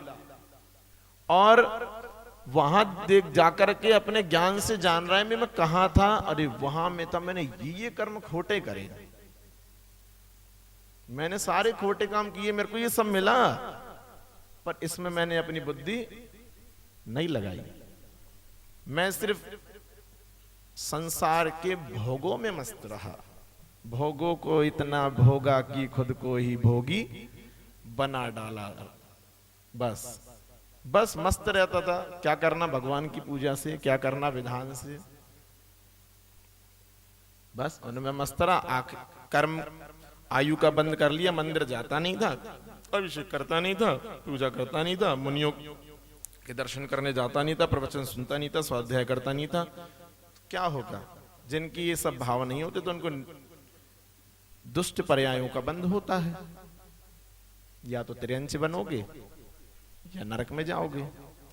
और वहां देख जाकर के अपने ज्ञान से जान रहा है मैं कहां था, अरे वहां में था, मैंने ये कर्म खोटे करे, मैंने सारे खोटे काम किए, मेरे को ये सब मिला, पर इसमें मैंने अपनी बुद्धि नहीं लगाई। मैं सिर्फ संसार के भोगों में मस्त रहा, भोगों को इतना भोगा कि खुद को ही भोगी बना डाला। बस मस्त रहता था। क्या करना भगवान की पूजा से, क्या करना विधान से, बस उनमें मस्त रहा। कर्म आयु का बंद कर लिया, मंदिर जाता नहीं था, अभिषेक करता नहीं था, पूजा करता नहीं था, मुनियों के दर्शन करने जाता नहीं था, प्रवचन सुनता नहीं था, स्वाध्याय करता नहीं था। क्या होगा? जिनकी ये सब भाव नहीं होते तो उनको दुष्ट पर्यायों का बंध होता है। या तो तिरंच बनोगे या नरक में जाओगे,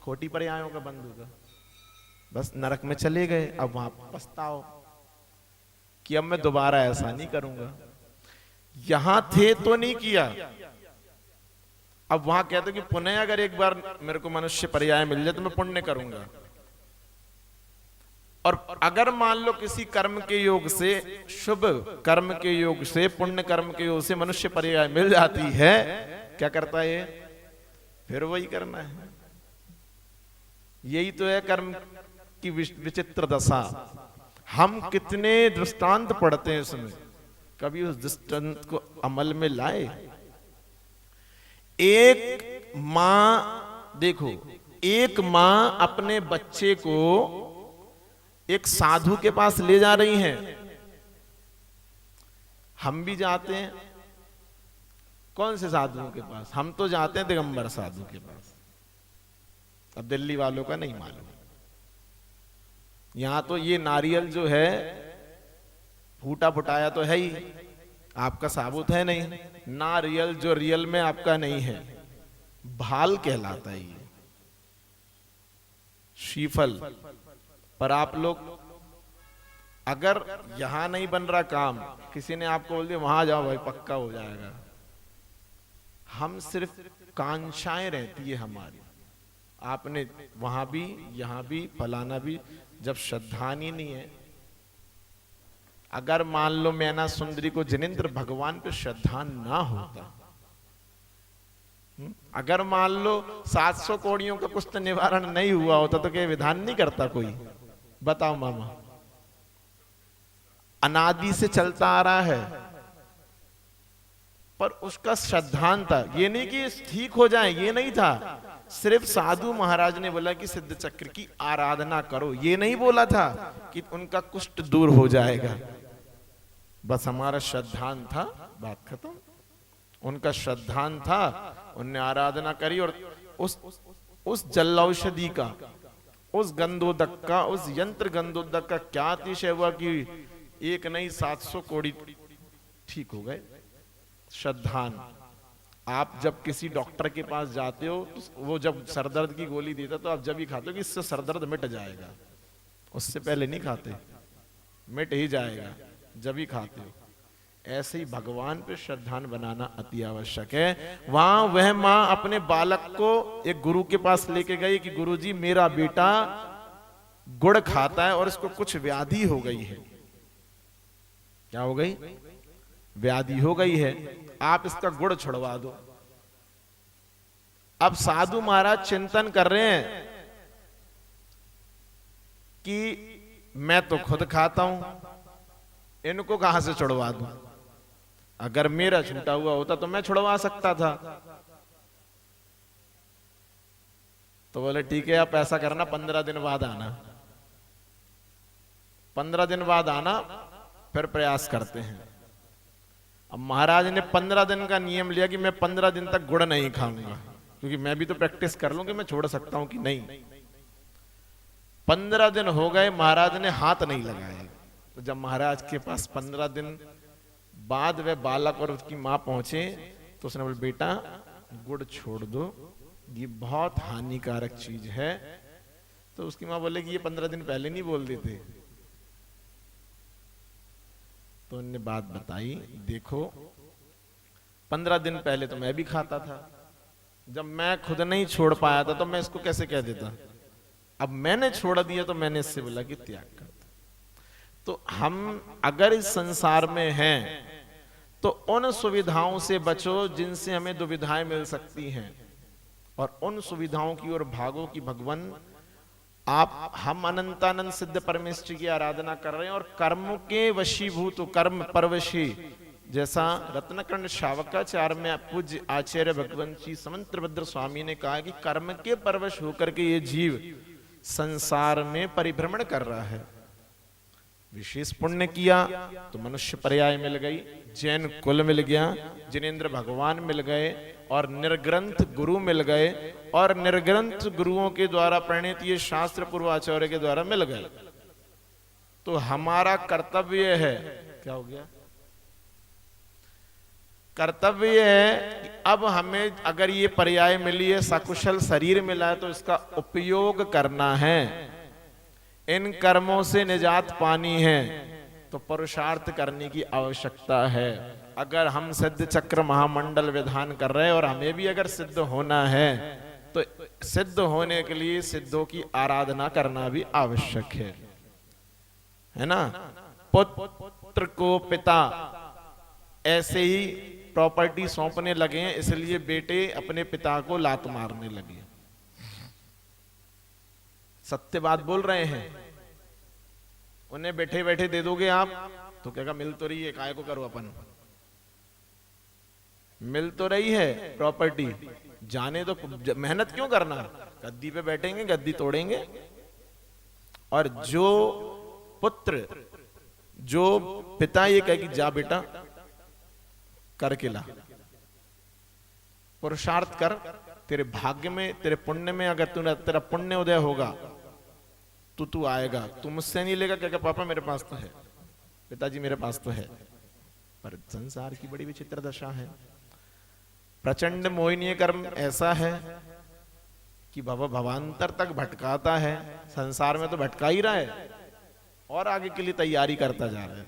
खोटी पर्यायों का बंध होगा। बस नरक में चले गए, अब वहां पछताओ कि अब मैं दोबारा ऐसा नहीं करूंगा। यहां थे तो नहीं किया, अब वहां कहते कि पुनः अगर एक बार मेरे को मनुष्य पर्याय मिल जाए तो मैं पुण्य करूंगा। और अगर मान लो किसी कर्म के योग से, शुभ कर्म के योग से, पुण्य कर्म के योग से मनुष्य पर्याय मिल जाती है, क्या करता है? फिर वही करना है। यही तो है कर्म की विचित्र दशा। हम कितने दृष्टांत पढ़ते हैं उसमें, कभी उस दृष्टांत को अमल में लाए। एक मां देखो, एक मां अपने बच्चे को एक साधु के पास ले जा रही है। हम भी जाते हैं, कौन से साधुओं के पास? हम तो जाते हैं दिगंबर साधु के पास। अब दिल्ली वालों का नहीं मालूम, यहां तो ये नारियल जो है फूटा फुटाया तो है ही, आपका साबुत है नहीं। नारियल जो रियल में आपका नहीं है, भाल कहलाता है ये, शीफल। पर आप लोग अगर यहां नहीं बन रहा काम, किसी ने आपको बोल दिया वहां जाओ भाई पक्का हो जाएगा। हम सिर्फ कांक्षाएं रहती है हमारी, आपने वहां भी यहां भी फलाना भी, जब श्रद्धानी नहीं है। अगर मान लो मैना सुंदरी को जिनेंद्र भगवान पे श्रद्धा ना होता, अगर मान लो 700 कोड़ियों का कुछ निवारण नहीं हुआ होता तो क्या विधान नहीं करता कोई? बताओ मामा, अनादि से चलता आ रहा है, पर उसका श्रद्धान था। ये नहीं कि ठीक हो जाए, ये नहीं था। सिर्फ साधु महाराज ने बोला कि सिद्ध चक्र की आराधना करो, ये नहीं बोला था कि उनका कुष्ठ दूर हो जाएगा। बस हमारा श्रद्धान था, बात खत्म। उनका श्रद्धान था, उनने आराधना करी और उस जल औषधि का, उस गंधोदक का, उस यंत्र गंधोदक का क्या अतिशय हुआ कि एक नहीं 700 कोड़ी ठीक हो गए। श्रद्धान। आप जब किसी डॉक्टर के पास जाते हो, वो जब सरदर्द की गोली देता तो आप जब ही खाते हो कि इससे सरदर्द मिट जाएगा, उससे पहले नहीं खाते, मिट ही जाएगा जब ही खाते हो। ऐसे ही भगवान पे श्रद्धान बनाना अति आवश्यक है। वहां वह मां अपने बालक को एक गुरु के पास लेके गई कि गुरुजी मेरा बेटा गुड़ खाता है और इसको कुछ व्याधि हो गई है। क्या हो गई? व्याधि हो गई है, आप इसका गुड़ छुड़वा दो। अब साधु महाराज चिंतन कर रहे हैं कि मैं तो खुद खाता हूं, इनको कहां से छुड़वा दूं? अगर मेरा छूटा हुआ होता तो मैं छुड़वा सकता था। तो बोले ठीक है, आप ऐसा करना 15 दिन बाद आना, 15 दिन बाद आना, फिर प्रयास करते हैं। अब महाराज ने 15 दिन का नियम लिया कि मैं 15 दिन तक गुड़ नहीं खाऊंगा, क्योंकि मैं भी तो प्रैक्टिस कर लूं कि मैं छोड़ सकता हूं कि नहीं। 15 दिन हो गए, महाराज ने हाथ नहीं लगाए। तो जब महाराज के पास 15 दिन बाद वे बालक और उसकी मां पहुंचे तो उसने बोला बेटा गुड़ छोड़ दो, ये बहुत हानिकारक चीज है। तो उसकी मां बोले कि ये 15 दिन पहले नहीं बोल देते। तो उन्होंने बात बताई, देखो 15 दिन पहले तो मैं भी खाता था, जब मैं खुद नहीं छोड़ पाया था तो मैं इसको कैसे कह देता। अब मैंने छोड़ दिया तो मैंने इससे बोला कि त्याग कर दो। तो हम अगर इस संसार में हैं तो उन सुविधाओं से बचो जिनसे हमें दुविधाएं मिल सकती हैं, और उन सुविधाओं की ओर भागो कि भगवान हम अनंतानंद सिद्ध परमेश्वर की आराधना कर रहे हैं और कर्म के वशीभूत, कर्म परवशी, जैसा रत्नकर्ण शावकाचार्य में पूज्य आचार्य भगवंत जी समंत्रभद्र स्वामी ने कहा कि कर्म के परवश होकर के ये जीव संसार में परिभ्रमण कर रहा है। विशेष पुण्य किया तो मनुष्य पर्याय मिल गई, जैन कुल मिल गया, जिनेंद्र भगवान मिल गए, और निर्ग्रंथ गुरु मिल गए, और निर्ग्रंथ गुरुओं के द्वारा प्रणीत ये शास्त्र पूर्वाचार्य के द्वारा मिल गए। तो हमारा कर्तव्य है, क्या हो गया? कर्तव्य है कि अब हमें अगर ये पर्याय मिली है, सकुशल शरीर मिला है, तो इसका उपयोग करना है। इन कर्मों से निजात पानी है तो पुरुषार्थ करने की आवश्यकता है। अगर हम सिद्ध चक्र महामंडल विधान कर रहे हैं और हमें भी अगर सिद्ध होना है तो सिद्ध होने के लिए सिद्धों की आराधना करना भी आवश्यक है ना। पुत्र को पिता ऐसे ही प्रॉपर्टी सौंपने लगे हैं, इसलिए बेटे अपने पिता को लात मारने लगे। सत्य बात बोल रहे हैं। उन्हें बैठे बैठे दे दोगे आप तो क्या मिल तो रही है, काय को करो अपन। मिल तो रही है प्रॉपर्टी, जाने तो मेहनत क्यों करना, गद्दी पे बैठेंगे गद्दी तोड़ेंगे। और जो पुत्र, जो पिता ये कहे कि जा बेटा करके ला, पुरुषार्थ कर, तेरे भाग्य में तेरे पुण्य में अगर तेरा पुण्य उदय होगा तो तू आएगा। तू मुझसे नहीं लेगा, क्या पापा मेरे पास तो है, पिताजी मेरे पास तो है। पर संसार की बड़ी विचित्र दशा है, प्रचंड मोहिनीय कर्म ऐसा है कि बाबा भवांतर तक भटकाता है, संसार में तो भटका ही रहा है और आगे के लिए तैयारी करता जा रहा है।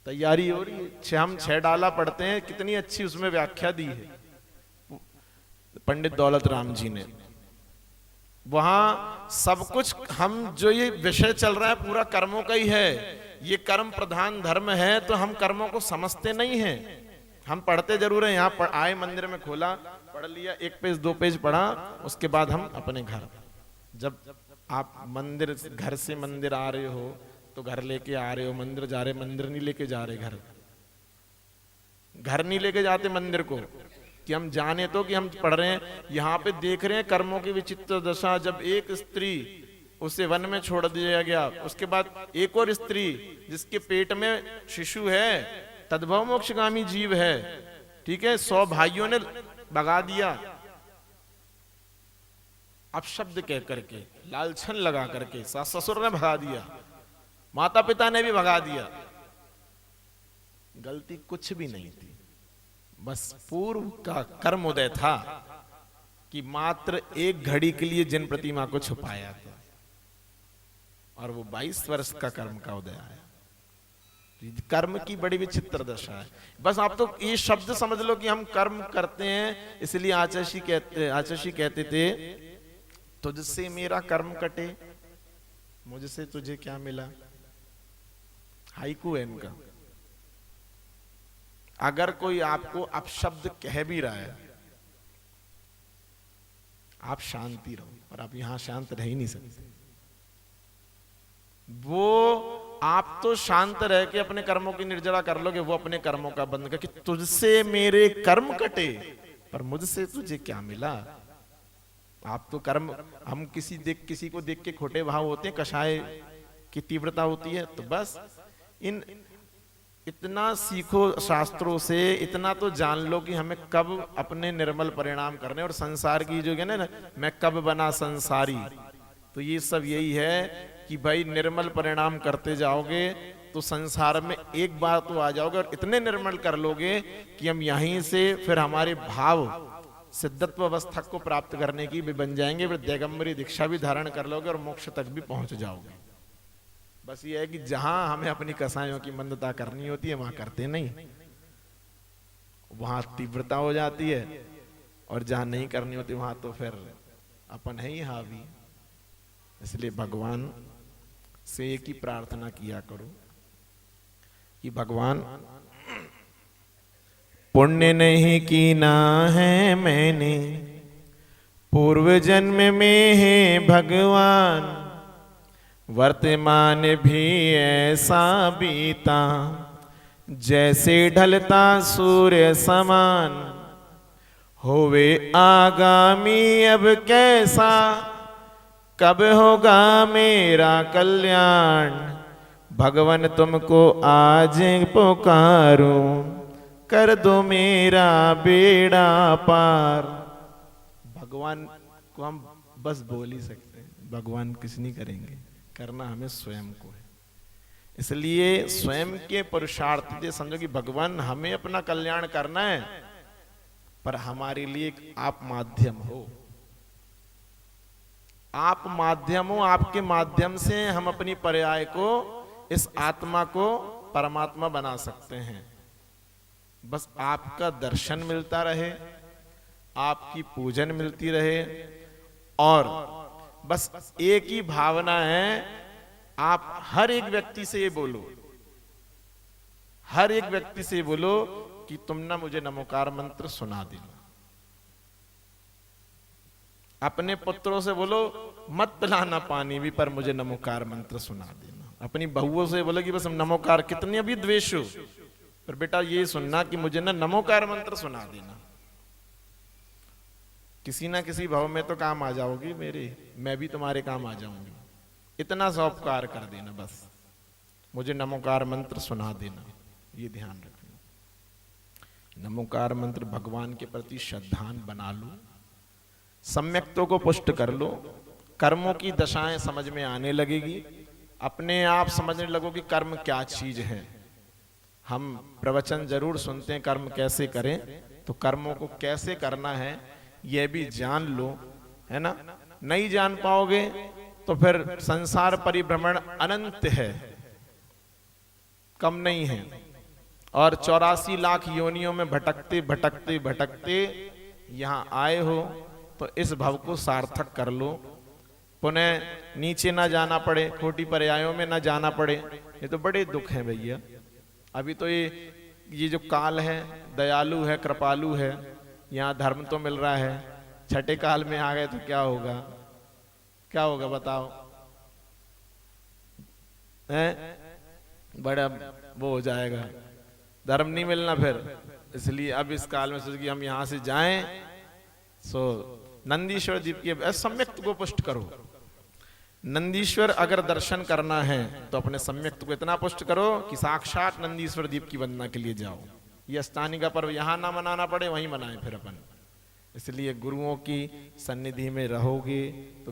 तैयारी हो रही है, हम 6 डाला पढ़ते हैं, कितनी अच्छी उसमें व्याख्या दी है पंडित दौलत राम जी ने। वहां सब कुछ, हम जो ये विषय चल रहा है पूरा कर्मों का ही है, ये कर्म प्रधान धर्म है, तो हम कर्मों को समझते नहीं हैं। हम पढ़ते जरूर है, यहाँ आए मंदिर में खोला, पढ़ लिया, 1 पेज 2 पेज पढ़ा, उसके बाद हम अपने घर। जब आप मंदिर, घर से मंदिर आ रहे हो तो घर लेके आ रहे हो, मंदिर जा रहे, मंदिर नहीं लेके जा रहे, घर नहीं लेके जाते मंदिर को, कि हम जाने तो कि हम पढ़ रहे हैं। यहाँ पे देख रहे हैं कर्मों की विचित्र दशा। जब एक स्त्री, उसे वन में छोड़ दिया गया, उसके बाद एक और स्त्री जिसके पेट में शिशु है, तद्भव मोक्षगामी जीव है, ठीक है, 100 भाइयों ने भगा दिया अपशब्द कह करके, लालछन लगा करके, सास ससुर ने भगा दिया, माता पिता ने भी भगा दिया। गलती कुछ भी नहीं थी, बस पूर्व का कर्म उदय था कि मात्र एक घड़ी के लिए जिन प्रतिमा को छुपाया था, और वो 22 वर्ष का कर्म का उदय आया। कर्म की बड़ी विचित्र दशा है। बस आप तो ये शब्द समझ लो कि हम कर्म करते हैं, इसलिए आचर्षी कहते थे, तुझसे मेरा कर्म कटे, मुझसे तुझे क्या मिला। हाइकू है इनका। अगर कोई आपको अपशब्द कह भी रहा है, आप शांति रहो, और आप यहां शांत रह ही नहीं सकते। वो आप तो शांत रह के अपने कर्मों की निर्जरा कर लोगे, वो अपने कर्मों का बंद कर कि तुझसे मेरे कर्म कटे, पर मुझसे तुझे क्या मिला। आप तो कर्म, हम किसी को देख के खोटे भाव होते हैं, कषाय की तीव्रता होती है। तो बस इतना सीखो शास्त्रों से, इतना तो जान लो कि हमें कब अपने निर्मल परिणाम करने, और संसार की जो है ना, मैं कब बना संसारी, तो ये सब यही है कि भाई निर्मल परिणाम करते जाओगे तो संसार में एक बार तो आ जाओगे, और इतने निर्मल कर लोगे कि हम यहीं से फिर हमारे भाव सिद्धत्व अवस्था को प्राप्त करने की भी बन जाएंगे, फिर दिगंबरी दीक्षा भी धारण कर लोगे और मोक्ष तक भी पहुंच जाओगे। बस ये है कि जहां हमें अपनी कसायों की मंदता करनी होती है वहां करते नहीं, वहां तीव्रता हो जाती है, और जहां नहीं करनी होती वहां तो फिर अपन है ही हावी। इसलिए भगवान से एक ही प्रार्थना किया करो कि भगवान, पुण्य नहीं कीना है मैंने पूर्व जन्म में है भगवान, वर्तमान भी ऐसा बीता जैसे ढलता सूर्य समान, होवे आगामी अब कैसा, कब होगा मेरा कल्याण, भगवान तुमको आज पुकारूं, कर दो मेरा बेड़ा पार। भगवान को हम बस बोल ही सकते हैं, भगवान कुछ नहीं करेंगे, करना हमें स्वयं को है। इसलिए स्वयं के पुरुषार्थ से समझो कि भगवान हमें अपना कल्याण करना है, पर हमारे लिए आप माध्यम हो, आप माध्यम हो, आपके माध्यम से हम अपनी पर्याय को, इस आत्मा को परमात्मा बना सकते हैं। बस आपका दर्शन मिलता रहे, आपकी पूजन मिलती रहे, और बस एक ही भावना है, आप हर एक व्यक्ति से ये बोलो, हर एक व्यक्ति से बोलो कि तुम ना मुझे नमोकार मंत्र सुना देना। अपने पुत्रों से बोलो मत पिलाना पानी भी, पर मुझे नमोकार मंत्र सुना देना। अपनी बहुओं से बोलो कि बस नमोकार, कितनी अभी द्वेष हो, पर बेटा ये सुनना कि मुझे ना नमोकार मंत्र सुना देना, किसी ना किसी भाव में तो काम आ जाओगी मेरे, मैं भी तुम्हारे काम आ जाऊंगी, इतना सा उपकार कर देना, बस मुझे नमोकार मंत्र सुना देना, ये ध्यान रखना। नमोकार मंत्र भगवान के प्रति श्रद्धान बना लो, सम्यक्तों को पुष्ट कर लो, कर्मों की दशाएं समझ में आने लगेगी, अपने आप समझने लगोगे कर्म क्या चीज है। हम प्रवचन जरूर सुनते हैं कर्म कैसे करें, तो कर्मों को कैसे करना है यह भी जान लो, है ना। नहीं जान पाओगे तो फिर संसार परिभ्रमण अनंत है, कम नहीं है, और 84 लाख योनियों में भटकते भटकते भटकते यहाँ आए हो, तो इस भव को सार्थक कर लो, पुनः नीचे ना जाना पड़े, खोटी पर्यायों में ना जाना पड़े। ये तो बड़े दुख हैं भैया। अभी तो ये जो काल है दयालु है, कृपालु है, यहाँ धर्म तो मिल रहा है, छठे काल में आ गए तो क्या होगा, क्या होगा बताओ, हैं? बड़ा वो हो जाएगा, धर्म नहीं मिलना फिर। इसलिए अब इस काल में सोच कि हम यहाँ से जाएं, सो नंदीश्वर दीप की सम्यक्त को पुष्ट करो। नंदीश्वर अगर दर्शन करना है तो अपने सम्यक्त को इतना पुष्ट करो कि साक्षात नंदीश्वर दीप की वंदना के लिए जाओ। ये अष्टानी का पर्व यहाँ ना मनाना पड़े, वहीं मनाएं फिर अपन। इसलिए गुरुओं की सन्निधि में रहोगे तो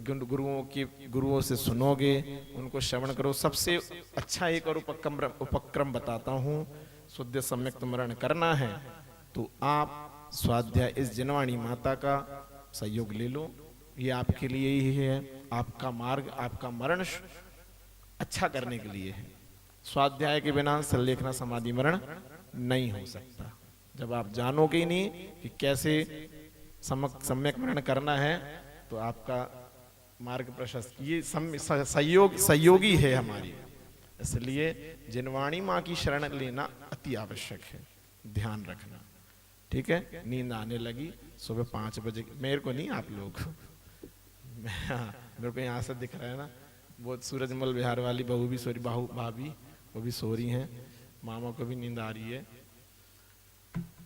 गुरुओं से सुनोगे, उनको श्रवण करो। सबसे अच्छा एक और उपक्रम बताता हूँ, शुद्ध सम्यक्त मरण करना है तो आप स्वाध्याय इस जिनवाणी माता का सहयोग ले लो, ये आपके लिए ही है, आपका मार्ग, आपका मरण अच्छा करने के लिए है। स्वाध्याय के बिना सल्लेखना समाधि मरण नहीं हो सकता। जब आप जानोगे ही नहीं कि कैसे सम्यक मरण करना है तो आपका मार्ग प्रशस्त, ये सहयोगी है हमारी। इसलिए जिनवाणी माँ की शरण लेना अति आवश्यक है, ध्यान रखना, ठीक है। नींद आने लगी सुबह 5 बजे, मेरे को नहीं, आप लोग मेरे को यहाँ से दिख रहा है ना, वो सूरजमल बिहार वाली बहू भी सो रही, भाभी वो भी सो रही हैं, मामा को भी नींद आ रही है।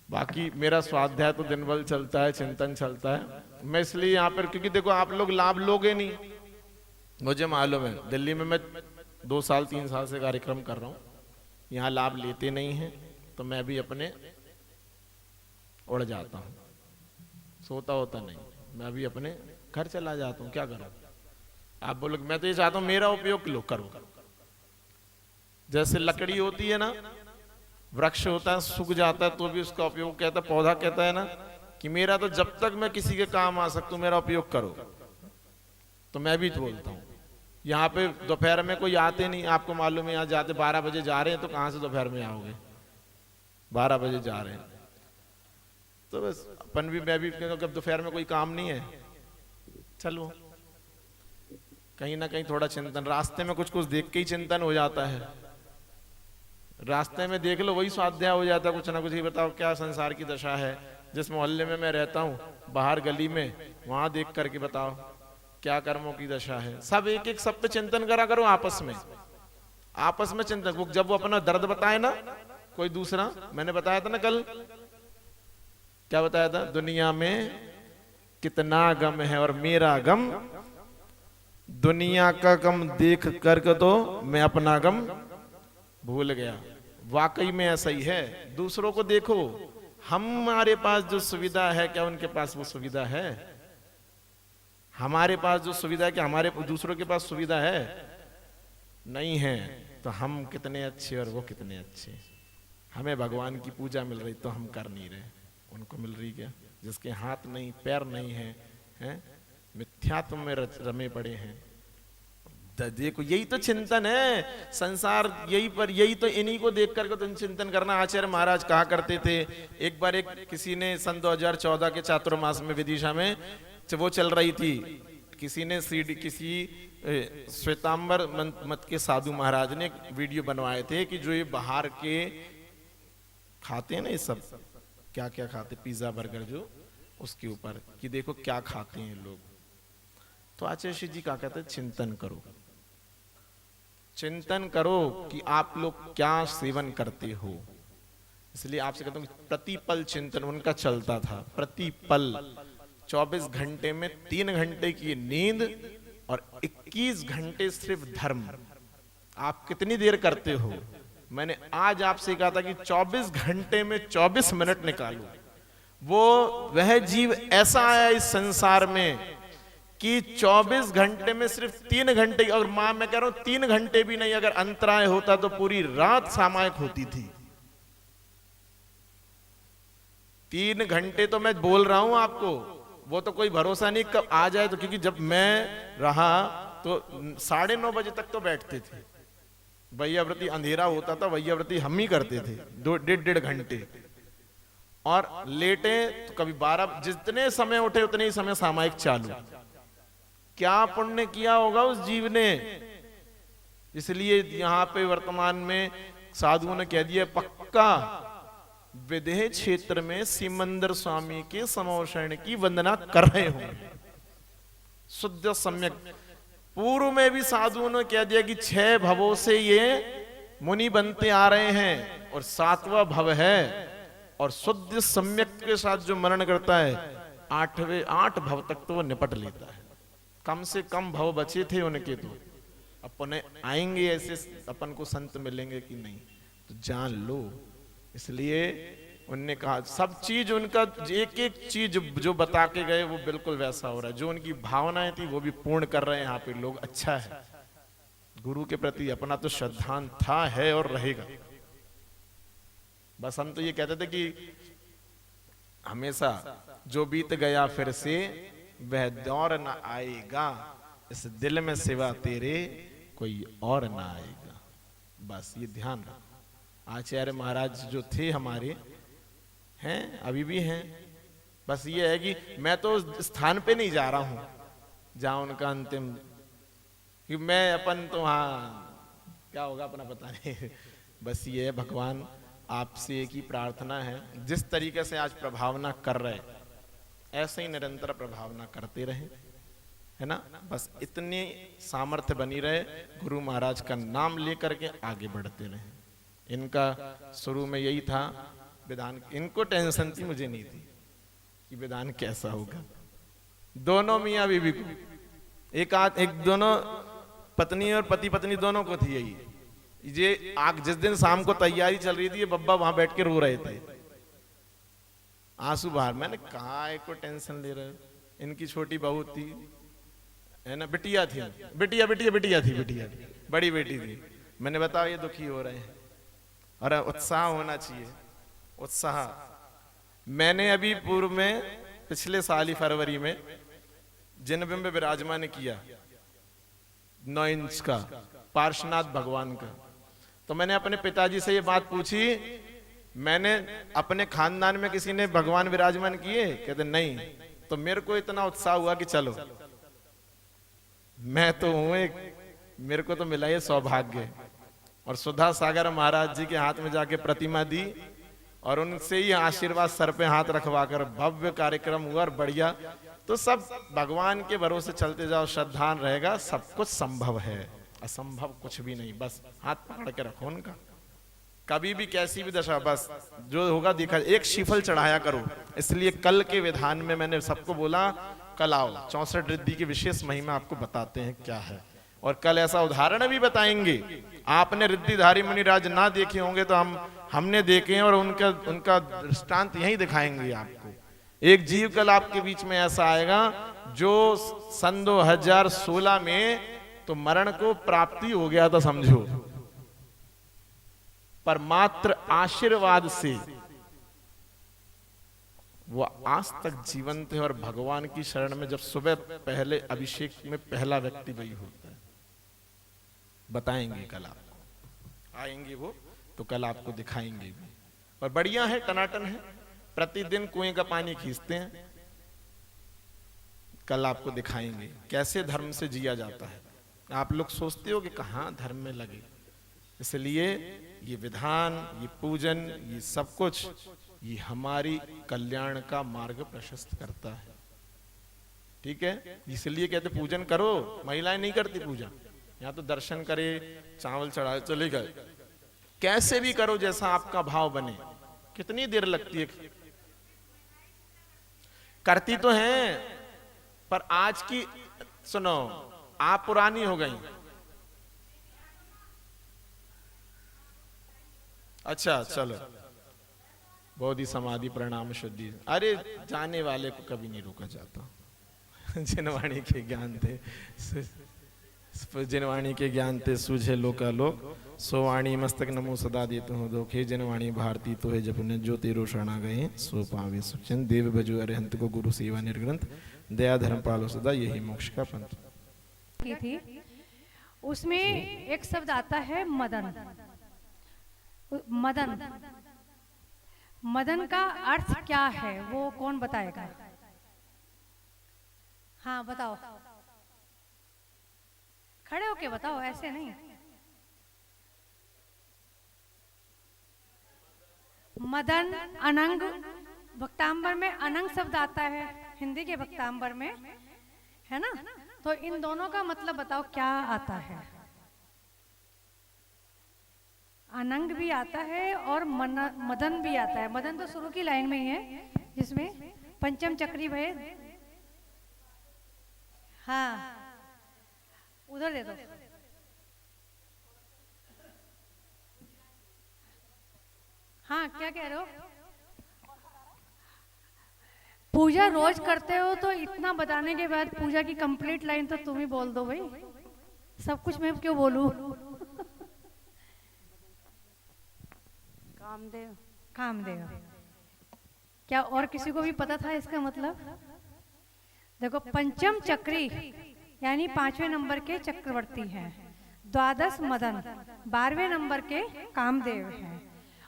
बाकी मेरा स्वाध्याय तो दिन भर चलता है, चिंतन चलता है। मैं इसलिए यहाँ पर, क्योंकि देखो आप लोग लाभ लोगे नहीं, मुझे मालूम है। दिल्ली में मैं 2 साल 3 साल से कार्यक्रम कर रहा हूँ, यहाँ लाभ लेते नहीं हैं, तो मैं भी अपने उड़ जाता हूँ, सोता होता नहीं, मैं भी अपने घर चला जाता हूँ, क्या करूँ। आप बोलोगे, मैं तो ये चाहता हूँ मेरा उपयोग लो करो। जैसे लकड़ी होती है ना, वृक्ष होता है, सूख जाता है तो भी उसका उपयोग कहता है, पौधा कहता है ना कि मेरा तो जब तक मैं किसी के काम आ सकता हूँ मेरा उपयोग करो। तो मैं भी तो बोलता हूँ, यहाँ पे दोपहर में कोई आते नहीं, आपको मालूम है, यहाँ जाते 12 बजे जा रहे हैं, तो कहाँ से दोपहर में आओगे, 12 बजे जा रहे हैं, तो बस अपन भी, मैं भी, क्योंकि दोपहर में कोई काम नहीं है, चलो कहीं ना कहीं थोड़ा चिंतन, रास्ते में कुछ कुछ देख के ही चिंतन हो जाता है। रास्ते में देख लो वही स्वाध्याय हो जाता है, कुछ ना कुछ ही। बताओ क्या संसार की दशा है, जिस मोहल्ले में मैं रहता हूँ, बाहर गली में, वहां देख करके बताओ क्या कर्मों की दशा है। सब एक एक सब पे चिंतन करा करो, आपस में चिंतन। जब वो अपना दर्द बताए ना कोई दूसरा, मैंने बताया था ना कल, क्या बताया था, दुनिया में कितना गम है और मेरा गम, दुनिया का गम देख कर तो मैं अपना गम भूल गया। वाकई में ऐसा ही है। दूसरों को देखो, हमारे पास जो सुविधा है क्या उनके पास वो सुविधा है? हमारे पास जो सुविधा है क्या हमारे दूसरों के पास सुविधा है? नहीं है। तो हम कितने अच्छे और वो कितने अच्छे। हमें भगवान की पूजा मिल रही तो हम कर नहीं रहे, उनको मिल रही क्या? जिसके हाथ नहीं पैर नहीं है, हैं? मिथ्यात्व में रमे पड़े हैं। देखो यही तो चिंतन है संसार, यही तो इन्हीं को देख करके तो चिंतन करना। आचार्य महाराज कहा करते थे, एक बार किसी ने सन 2014 के चातुर्मास में विदिशा में वो चल रही थी, किसी ने किसी श्वेतांबर मत के साधु महाराज ने वीडियो बनवाए थे कि जो ये बाहर के खाते हैं ना, ये सब क्या क्या खाते, पिज्जा बर्गर, जो उसके ऊपर कि देखो क्या खाते हैं लोग। तो आचार्य जी क्या कहते हैं, चिंतन करो, चिंतन करो कि आप लोग क्या सेवन करते हो, इसलिए आपसे कहता हूँ प्रतिपल चिंतन उनका चलता था, प्रतिपल। 24 घंटे में 3 घंटे की नींद और 21 घंटे सिर्फ धर्म। आप कितनी देर करते हो? मैंने आज आपसे कहा था कि 24 घंटे में 24 मिनट निकालो। वह जीव ऐसा आया इस संसार में कि 24 घंटे में सिर्फ 3 घंटे, और मां मैं कह रहा हूं 3 घंटे भी नहीं, अगर अंतराय होता तो पूरी रात सामायिक होती थी। 3 घंटे तो मैं बोल रहा हूं आपको, वो तो कोई भरोसा नहीं कब आ जाए। तो क्योंकि जब मैं रहा तो 9:30 बजे तक तो बैठते थे। वैयाव्रती अंधेरा होता था, वैयाव्रती हम ही करते थे 1.5 घंटे, और लेटे तो कभी 12, जितने समय उठे उतने ही समय सामायिक चालू। क्या पुण्य किया होगा उस जीव ने। इसलिए यहां पे वर्तमान में साधुओं ने कह दिया पक्का विदेह क्षेत्र में सिमंदर स्वामी के समोषण की वंदना कर रहे होंगे, शुद्ध सम्यक। पूर्व में भी साधुओं ने कह दिया कि 6 भवों से ये मुनि बनते आ रहे हैं और 7वां भव है, और शुद्ध सम्यक के साथ जो मरण करता है 8 भव तक तो वो निपट लेता है। कम से कम भव बचे थे उनके, तो अपने आएंगे ऐसे अपन को संत मिलेंगे कि नहीं, तो जान लो। इसलिए उनने कहा सब चीज उनका, एक एक चीज जो बता के गए वो बिल्कुल वैसा हो रहा है। जो उनकी भावनाएं थी वो भी पूर्ण कर रहे हैं यहाँ पे लोग। अच्छा है, गुरु के प्रति अपना तो श्रद्धान था, है और रहेगा। बस हम तो ये कहते थे कि हमेशा जो बीत गया फिर से वह दौर न आएगा, इस दिल में सिवा तेरे कोई और ना आएगा। बस ये ध्यान रखो। आचार्य महाराज जो थे हमारे हैं, अभी भी हैं। बस ये है कि मैं तो उस स्थान पे नहीं जा रहा हूं जहां उनका अंतिम, कि मैं अपन तो हाँ क्या होगा अपना पता नहीं। बस ये है, भगवान आपसे एक ही प्रार्थना है, जिस तरीके से आज प्रभावना कर रहे ऐसे ही निरंतर प्रभावना करते रहे, है ना। बस इतनी सामर्थ्य बनी रहे, गुरु महाराज का नाम लेकर के आगे बढ़ते रहे। इनका शुरू में यही था विधान, इनको टेंशन थी, मुझे नहीं थी कि विधान कैसा होगा। दोनों मियाँ बीवी को एक दोनों पत्नी और पति पत्नी दोनों को थी यही। ये आग जिस दिन शाम को तैयारी चल रही थी, ये बब्बा वहां बैठ के रो रहे थे, आंसू बाहर। मैंने कहा को टेंशन ले रहे हो, इनकी छोटी बहू थी, है ना, बिटिया थी, बिटिया थी, बड़ी बेटी थी। मैंने बताया ये दुखी हो रहे हैं, और उत्साह होना चाहिए, उत्साह। मैंने अभी पूर्व में पिछले साल ही फरवरी में जिनबिंब विराजमान किया 9 इंच का पार्श्वनाथ भगवान का। तो मैंने अपने पिताजी से ये बात पूछी, मैंने अपने खानदान में किसी ने भगवान विराजमान किए? कहते नहीं। तो मेरे को इतना उत्साह हुआ कि चलो मैं तो हूं एक, मेरे को तो मिला ये सौभाग्य। और सुधा सागर महाराज जी के हाथ में जाके प्रतिमा दी और उनसे ही आशीर्वाद सर पे हाथ रखवाकर भव्य कार्यक्रम हुआ और बढ़िया। तो सब भगवान के भरोसे चलते जाओ, श्रद्धान रहेगा, सब कुछ संभव है, असंभव कुछ भी नहीं। बस हाथ पकड़ के रखो उनका, कभी भी कैसी भी दशा, बस जो होगा देखा। एक शीफल चढ़ाया करो। इसलिए कल के विधान में मैंने सबको बोला कल आओ, 64 रिद्धि की विशेष महिमा आपको बताते हैं क्या है। और कल ऐसा उदाहरण भी बताएंगे। आपने रिद्धिधारी मुनिराज ना देखे होंगे तो हमने देखे हैं, और उनका दृष्टांत यही दिखाएंगे आपको। एक जीव कल आपके बीच में ऐसा आएगा जो सन 2016 में तो मरण को प्राप्ति हो गया था समझो, पर मात्र आशीर्वाद से वो आज तक जीवंत है। और भगवान की शरण में जब सुबह पहले अभिषेक में पहला व्यक्ति वही होता है। बताएंगे कल आपको, आएंगे वो तो कल आपको दिखाएंगे भी। और बढ़िया है, टनाटन है, प्रतिदिन कुएं का पानी खींचते हैं। कल आपको दिखाएंगे कैसे धर्म से जिया जाता है। आप लोग सोचते हो कि कहाँ धर्म में लगे। इसलिए ये विधान, ये पूजन, ये सब कुछ ये हमारी कल्याण का मार्ग प्रशस्त करता है। ठीक है, इसलिए कहते पूजन करो। महिलाएं नहीं करती पूजा, यहाँ तो दर्शन करे, चावल चढ़ाए चले गए, कैसे भी करो जैसा आपका भाव बने। कितनी देर लगती है? करती तो हैं, पर आज की सुनो, आप पुरानी हो गई। अच्छा चलो, बोधि समाधि प्रणाम शुद्धि। अरे जाने वाले को कभी नहीं रोका जाता। जिनवाणी के ज्ञान थे, जिनवाणी के ज्ञान ते सूझे लोका लोक, सो वाणी मस्तक नमो सदा देते हो दोखे। जिनवाणी भारती तो है जपने, जो तेरो शरणा गए सो पावे सुखचन। देव भजो अरिहंत को गुरु सेवा निर्ग्रंथ, दया धर्म पालो सदा, यही मोक्ष का पंथ। की थी उसमें एक शब्द आता है मदन। मदन, मदन का अर्थ क्या है वो कौन बताएगा? हाँ बताओ, खड़े होके बताओ, ऐसे नहीं। मदन, अनंग, भक्तांबर में अनंग शब्द आता है, हिंदी के भक्तांबर में, है ना? तो इन दोनों का मतलब बताओ क्या आता है? अनंग भी आता है और मदन भी आता है। मदन तो शुरू की लाइन में ही है, जिसमें पंचम चक्री भय। हाँ उधर दे दो। हाँ क्या कह रहे हो? पूजा रोज करते हो तो इतना बताने के बाद पूजा की कंप्लीट लाइन तो तुम ही बोल दो भाई, सब कुछ मैं क्यों बोलूं? कामदेव, कामदेव। क्या और किसी को भी पता था इसका मतलब? देखो, पंचम चक्री यानी 5वें नंबर के चक्रवर्ती हैं, द्वादश मदन 12वें नंबर के कामदेव हैं,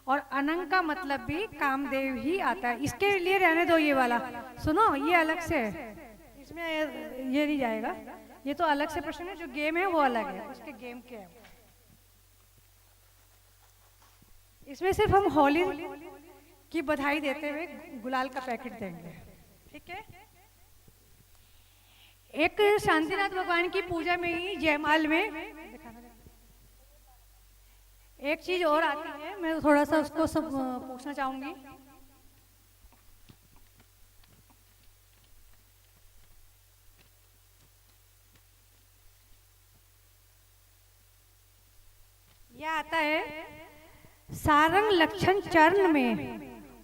और अनंग का मतलब भी कामदेव ही आता है। इसके लिए रहने दो ये वाला, सुनो ये अलग से है, इसमें ये नहीं जाएगा, ये तो अलग से प्रश्न है। जो गेम है वो अलग है, उसके गेम के है। इसमें सिर्फ हम होली की बधाई देते हुए गुलाल का पैकेट देंगे, ठीक है? एक शांतिनाथ भगवान की पूजा में ही जयमाल में एक चीज और आती है, मैं थोड़ा सा उसको सब पूछना चाहूंगी। यह आता है, सारंग लक्षण चरण में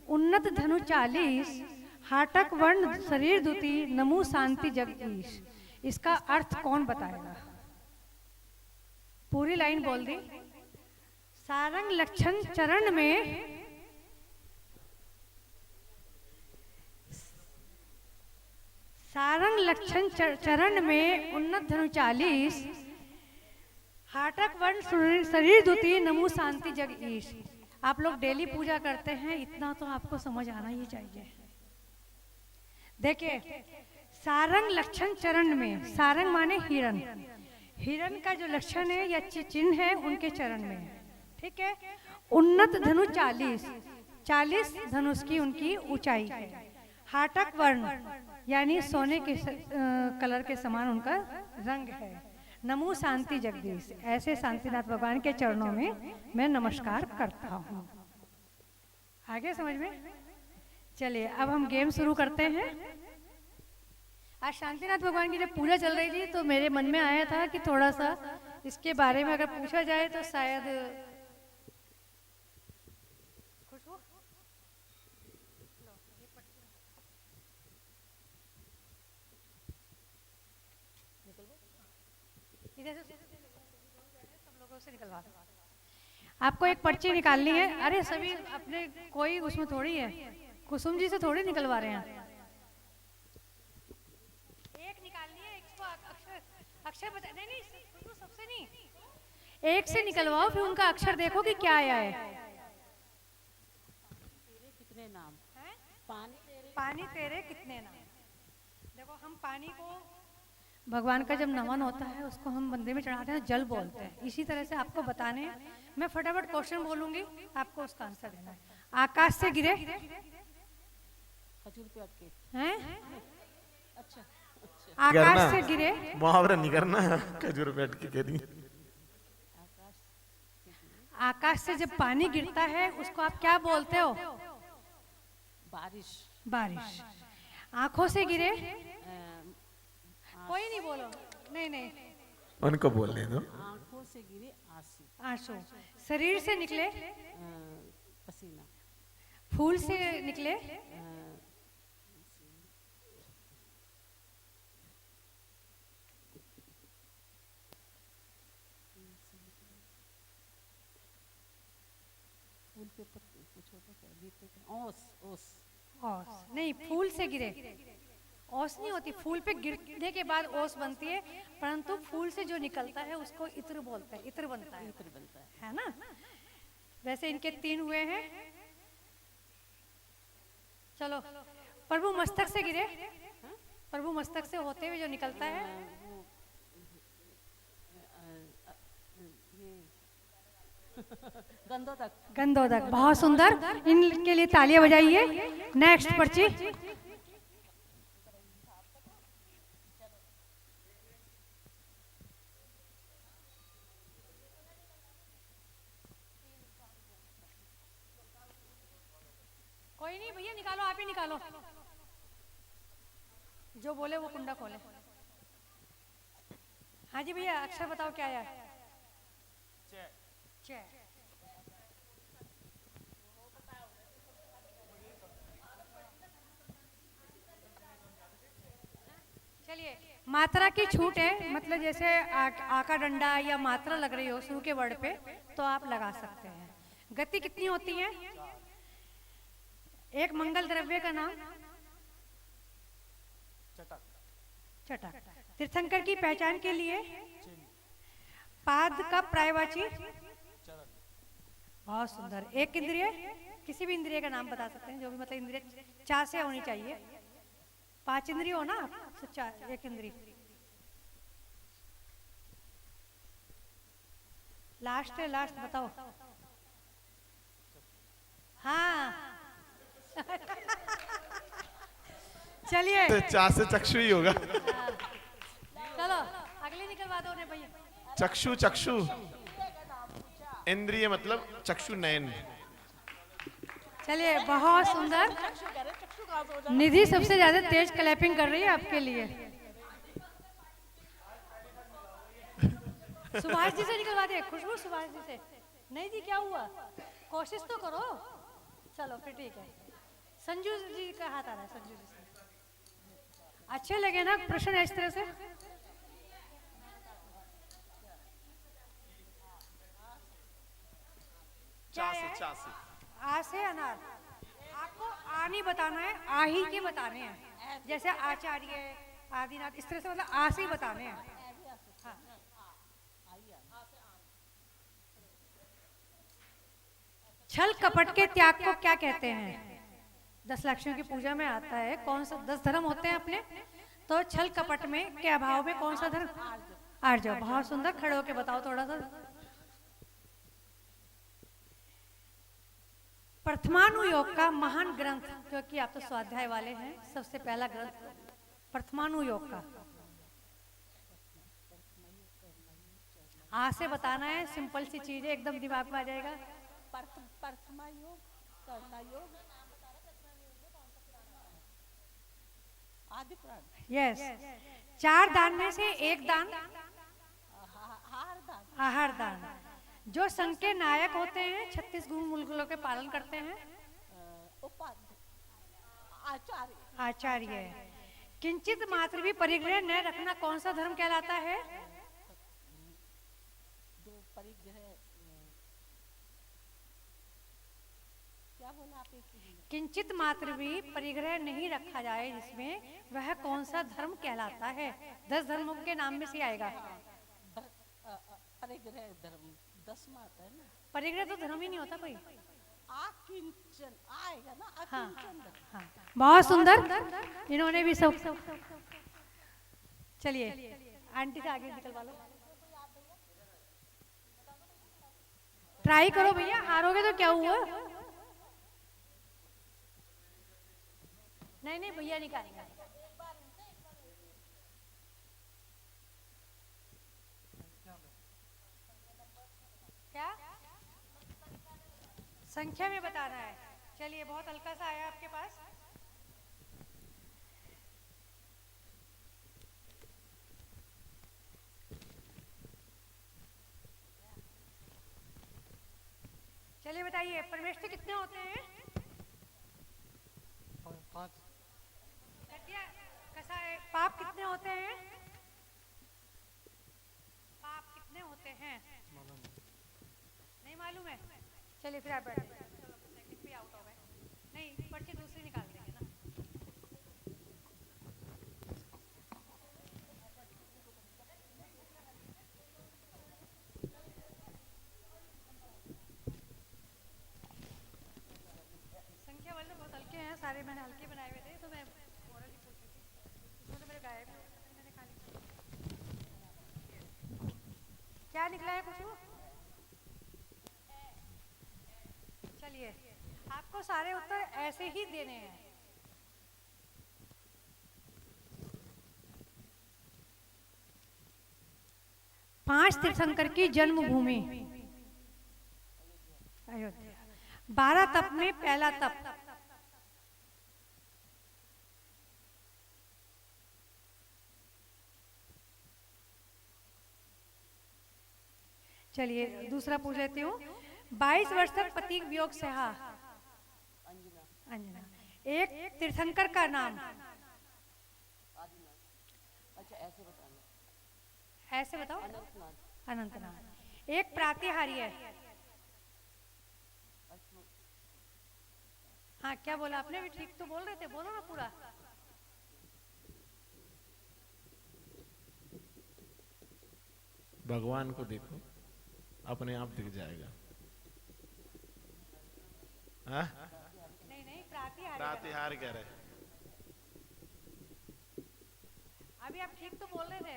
उन्नत धनु 40, हाटक वर्ण शरीर दुति, नमु शांति जगदीश। इसका अर्थ कौन बताएगा? पूरी लाइन बोल दी। सारंग लक्षण चरण में, सारंग लक्षण चरण में उन्नत धनु 40, हाटक वर्ण शरीर दुति, नमु शांति जगदीश। आप लोग डेली पूजा करते हैं, इतना तो आपको समझ आना ही चाहिए। देखिए, सारंग लक्षण चरण में, सारंग माने हिरण, हिरण का जो लक्षण है या चिन्ह है उनके चरण में है, ठीक है? उन्नत धनु 40, 40 धनुष की उनकी ऊंचाई है। हाटक वर्ण यानी सोने के कलर के समान उनका रंग है। नमो शांति जगदीश, ऐसे शांतिनाथ भगवान के चरणों में मैं नमस्कार करता हूँ। आगे समझ में? चलिए अब हम गेम शुरू करते हैं। आज शांतिनाथ भगवान की जब पूजा चल रही थी तो मेरे मन में आया था कि थोड़ा सा इसके बारे में अगर पूछा जाए तो शायद खुश हो। सब लोगों से निकलवा दो। आपको एक पर्ची निकालनी है। अरे सभी अपने, कोई उसमें थोड़ी है, कुसुम जी से थोड़ी निकलवा रहे हैं। एक निकालनी है, इसको अक्षर अक्षर बता। नहीं नहीं, सबसे नहीं, एक से निकलवाओ, फिर उनका अक्षर देखो कि क्या आया है। कितने नाम? पानी तेरे कितने नाम। देखो, हम पानी को, भगवान का जब नमन होता है उसको हम मंदिर में चढ़ाते हैं, जल बोलते हैं। इसी तरह से आपको बताने, मैं फटाफट क्वेश्चन बोलूंगी, आपको उसका आंसर देना है। आकाश से गिरे, खजूर पे अटके हैं? अच्छा, आकाश से गिरे, मुहावरा नहीं करना, खजूर पे अटके कह दी। आकाश से जब पानी गिरता है उसको आप क्या बोलते हो? बारिश। बारिश। आंखों से गिरे, अ, कोई नहीं बोलो, नहीं नहीं, उनको बोलने दो। आंखों से गिरे आंसू। आंसू। शरीर से निकले, पसीना। फूल से निकले, फूल पे कुछ होता क्या, गिरते क्या? ओस ओस। ओस नहीं, फूल से गिरे। ओस नहीं होती, फूल पे गिरने के बाद ओस बनती है, परंतु फूल से जो निकलता है उसको इत्र बोलते हैं, इत्र बनता इत्र बनता है ना। वैसे इनके 3 हुए हैं। चलो, प्रभु मस्तक से गिरे, प्रभु मस्तक से होते हुए जो निकलता है, गंधोदक। गंधोदक। बहुत सुंदर, इनके लिए तालियां बजाइए। नेक्स्ट पर्ची। कोई नहीं भैया, निकालो, आप ही निकालो, जो बोले वो कुंडा खोले। हाँ जी भैया, अक्षर बताओ क्या आया है? चे। चलिए, मात्रा की छूट है, मतलब जैसे आका डंडा या मात्रा लग रही हो शुरू के वर्ड पे तो आप लगा सकते हैं। गति कितनी होती है? एक मंगल द्रव्य का नाम? चटक। तीर्थंकर की पहचान के लिए पाद का पर्यायवाची? बहुत सुंदर। एक इंद्रिय, किसी भी इंद्रिय का नाम बता सकते हैं, जो भी मतलब इंद्रिय 4 से होनी चाहिए। 5 इंद्रिय हो ना, तो 4, एक इंद्रिय। लास्ट है, लास्ट बताओ। हाँ चलिए, तो 4 से चक्षु ही होगा। चलो अगले निकलवा दो ने भैया। चक्षु, चक्षु इंद्रिय मतलब चक्षु नयन। चलिए, बहुत सुंदर। निधि सबसे ज्यादा तेज क्लैपिंग कर रही है आपके लिए। सुभाष जी से निकलवा दे, खुशबू सुभाष जी से। नहीं जी, क्या हुआ, कोशिश तो करो। चलो फिर ठीक है, संजू जी का हाथ आ रहा है, संजू जी से। अच्छे लगे ना प्रश्न इस तरह से? क्या है? आ से अनार। आपको आ नहीं बताना है, आ ही के बताने हैं। जैसे आचार्य, आदिनाथ, इस तरह से मतलब आ से ही बताने हैं। हाँ। छल कपट के त्याग को क्या कहते हैं? 10 लक्ष्मियों की पूजा में आता है। कौन सा 10 धर्म होते हैं अपने? तो छल कपट में के अभाव में कौन सा धर्म? आर्जव। बहुत सुंदर, खड़े होके बताओ थोड़ा सा। प्रथमानुयोग का महान ग्रंथ, क्योंकि आप तो स्वाध्याय वाले हैं, सबसे पहला ग्रंथ प्रथमानुयोग का। आ से बताना है, सिंपल सी चीज है, एकदम दिमाग में आ जाएगा। प्रथमा योग, कर्ता योग, आदि प्राण। यस। 4 दान में से एक दान आहार दान। जो संघ के नायक होते हैं, 36 गुण मूलगुलों के पालन करते हैं, आचार्य। आचार्य। किंचित मात्र भी परिग्रह न रखना कौन सा धर्म कहलाता है? जो परिग्रह, क्या बोला आप? किंचित मात्र भी परिग्रह नहीं रखा जाए जिसमें, वह कौन सा धर्म कहलाता है? 10 धर्मों के नाम में से आएगा। परिग्रह धर्म 10 में आता है ना। परिग्रह तो धर्म ही नहीं होता कोई। आकिंचन आएगा ना, हाँ, आकिंचन धर्म। हाँ। बहुत सुंदर, इन्होंने भी सब। चलिए, आंटी से आगे निकलवा लो। ट्राई करो भैया, हारोगे तो क्या हुआ? नहीं नहीं भैया, निकालेंगे। क्या संख्या में बताना है? चलिए बहुत हल्का सा आया आपके पास। चलिए बताइए परमेष्ठी कितने होते हैं? 5 कटिया कसा है, पाप कितने होते हैं? पाप कितने होते हैं? नहीं मालूम है। चलिए फिर आप बैठ जाइए। चलो सेकंड भी आउट हो गए। नहीं पर्ची दूसरी निकाल देंगे ना। संख्या वाले तो बहुत हल्के हैं, सारे मैंने हल्के बनाए हुए थे, तो मैं मोरल ही पूछ रही थी। इसमें तो मेरे गायब ही हो गए, मैंने खा लिया। क्या निकला है कुछ? चलिए आपको सारे उत्तर ऐसे ही देने हैं। पांच तीर्थंकर की जन्मभूमि अयोध्या। 12 तप में पहला तप। चलिए दूसरा पूछ लेती हूँ। 22 वर्ष तक पति वियोग सहा। अंजना। एक तीर्थंकर का नाम। अच्छा ऐसे बताना। ऐसे बताओ। अनंतनाथ। अनंतनाथ। एक प्रातिहार्य है। हाँ क्या बोला आपने? भी ठीक तो बोल रहे थे, बोलो ना पूरा। भगवान को देखो, अपने आप दिख जाएगा। हाँ? नहीं नहीं प्रातिहार्य। प्रातिहार कह रहे। अभी आप ठीक तो बोल रहे थे।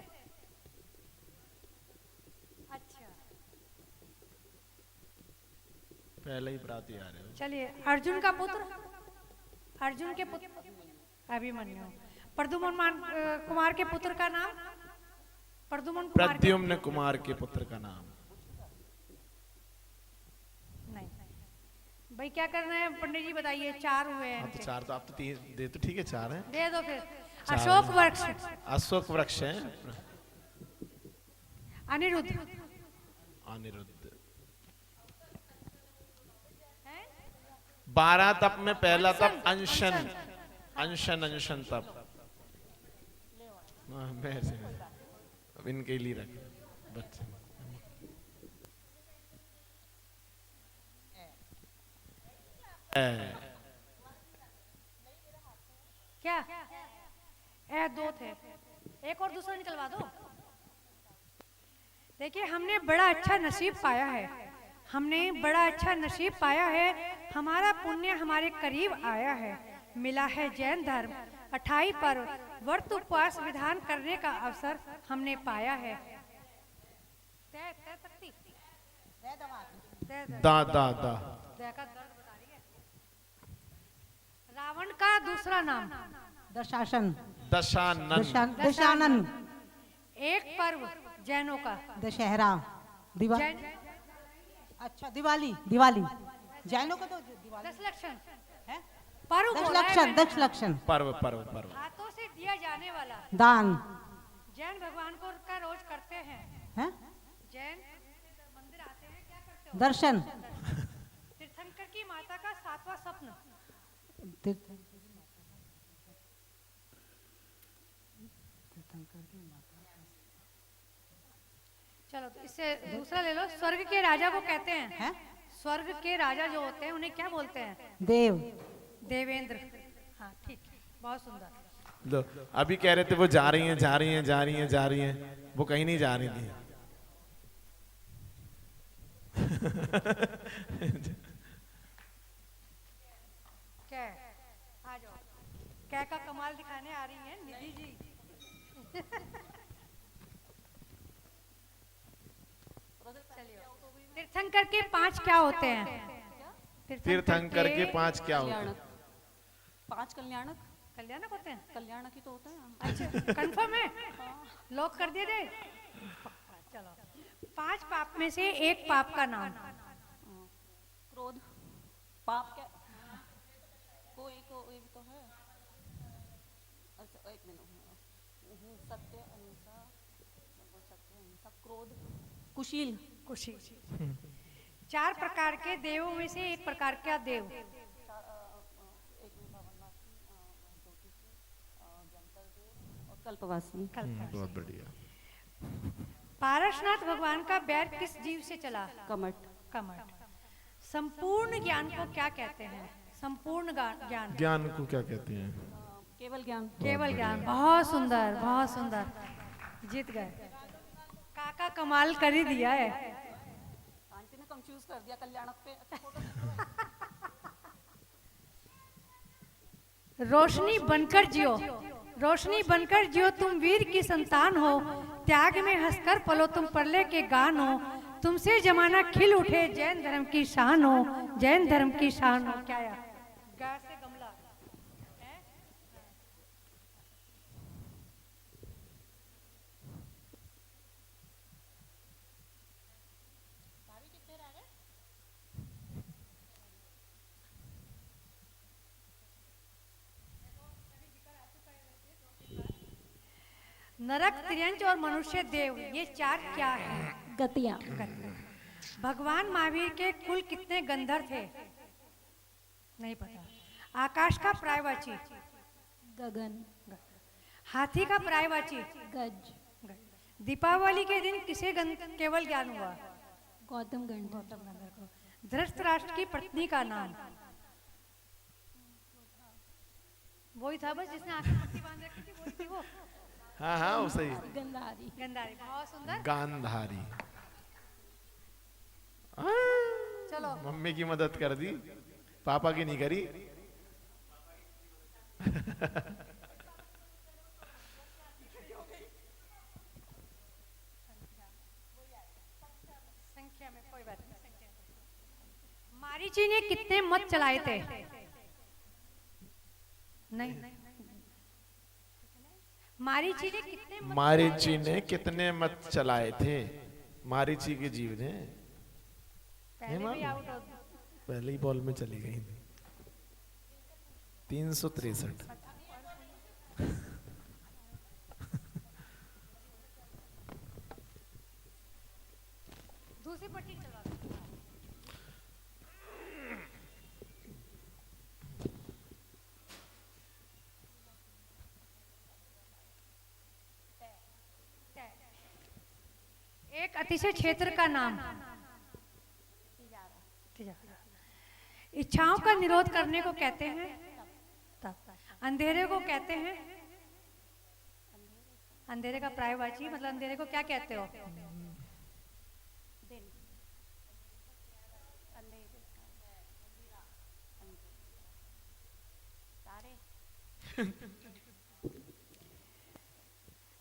अच्छा पहले ही प्रातिहार है। चलिए अर्जुन का पुत्र। अर्जुन के पुत्र अभिमन्यु। प्रद्युम्न कुमार के पुत्र का नाम? प्रद्युम्न कुमार के प्रद्युम्न कुमार के पुत्र का नाम। नहीं भाई क्या करना है पंडित जी बताइए। 4 हुए हैं हाँ तो इनके। 4 तो आप तो 3 दे तो ठीक है, 4 है। दे दो फिर। 4 अशोक वृक्ष। अशोक वृक्ष है। अनिरुद्ध। अनिरुद्ध। 12 तप में पहला तप अनशन। अनशन अनशन तप। हाँ, मैं ऐसे नहीं। अब इनके लिए रख बच्चे। क्या ए 2 थे, एक और दूसरा निकलवा दो। देखिए हमने बड़ा अच्छा नसीब पाया है। हमने बड़ा अच्छा नसीब पाया है। हमारा पुण्य हमारे करीब आया है। मिला है जैन धर्म 28 पर्व व्रत उपवास विधान करने का अवसर हमने पाया है। दा दा दा। रावण का दूसरा नाम? दशासन। दशानन। दशानन। एक पर्व जैनों का? दशहरा। दिवाली। जैन अच्छा दिवाली। दिवाली जैनों का तो दिवाली। 10 लक्षण है। पर्व बोला है दशलक्षण। मैंने। दशलक्षण। पर्व पर्व पर्व। हाथों से दिया जाने वाला। दान जैन भगवान को का रोज करते हैं। है। जैन मंदिर आते हैं, क्या करते हो? दर्शन। तीर्थंकर की माता का 7वां स्वप्न? चलो तो इससे दूसरा ले लो। स्वर्ग के राजा को कहते हैं? हैं? स्वर्ग के राजा जो होते हैं उन्हें क्या बोलते हैं? देव। देवेंद्र। हाँ ठीक, बहुत सुंदर। लो अभी कह रहे थे वो जा रही हैं जा रही हैं जा रही हैं जा रही हैं, वो कहीं नहीं जा रही थी। क्या है? आ जाओ। क्या का कमाल दिखाने आ रही हैं निधि जी। चलिए तीर्थंकर के 5 क्या होते हैं? तीर्थंकर के 5 क्या होते हैं? 5 कल्याणक। कल्याणक होते हैं? कल्याणक ही तो होता है। अच्छा कंफर्म है? लॉक कर दिए थे। चलो 5 पाप में से एक पाप का नाम? क्रोध। पाप क्या? कोई कोई तो है। अच्छा एक मिनट। सत्य अहिंसा, सत्य अहिंसा, क्रोध, कुशील। खुशी। 4 प्रकार के देवों में से एक प्रकार का देव। एक में भवनवासी, ज्योतिषी, जंतर और कल्पवासी। बहुत बढ़िया। पारसनाथ भगवान का बैर किस जीव से चला? कमट। कमट। संपूर्ण ज्ञान को क्या कहते हैं? संपूर्ण ज्ञान। ज्ञान को क्या कहते हैं? केवल ज्ञान। केवल ज्ञान। बहुत सुंदर, बहुत सुंदर, जीत गए। काका कमाल कर ही दिया है। आंटी ने कंफ्यूज कर दिया कल्याणक पे। अच्छा, फोटो रोशनी बनकर जियो, रोशनी बनकर जियो, तुम वीर की संतान हो, त्याग में हंसकर पलो, तुम परले के गान हो, तुमसे जमाना खिल उठे, जैन धर्म की शान हो, जैन धर्म की शान हो। क्या यार, गा से गमला। नरक, त्रियंच और मनुष्य देव, ये 4 क्या है? गतियां। भगवान महावीर के कुल कितने गंधर्व थे? नहीं पता। आकाश का पर्यायवाची? गगन। हाथी का पर्यायवाची? गज। दीपावली के दिन किसे केवल ज्ञान हुआ? गौतम गंध। को। धृतराष्ट्र की पत्नी का नाम? वही था बस, जिसने आंखें पट्टी बांध रखी थी, वही थी वो। हाँ हाँ वो सही। गंधारी। गंधारी। बहुत सुंदर। गांधारी। चलो, मम्मी की मदद कर दी, पापा की नहीं करी। संख्या में कोई बात नहीं। मारीची ने कितने मत चलाए थे? नहीं। मारीची ने कितने मत मारीची ने कितने मत चलाए थे? मारीची के जीव ने पहले भी मालूम। आउट हो। पहले ही बॉल में चली गई। 363। दूसरी पट्टी चला दो। एक अतिशय क्षेत्र का नाम? इच्छाओं का निरोध करने को कहते हैं तप। अंधेरे को कहते हैं? अंधेरे का पर्यायवाची मतलब अंधेरे को क्या कहते हो?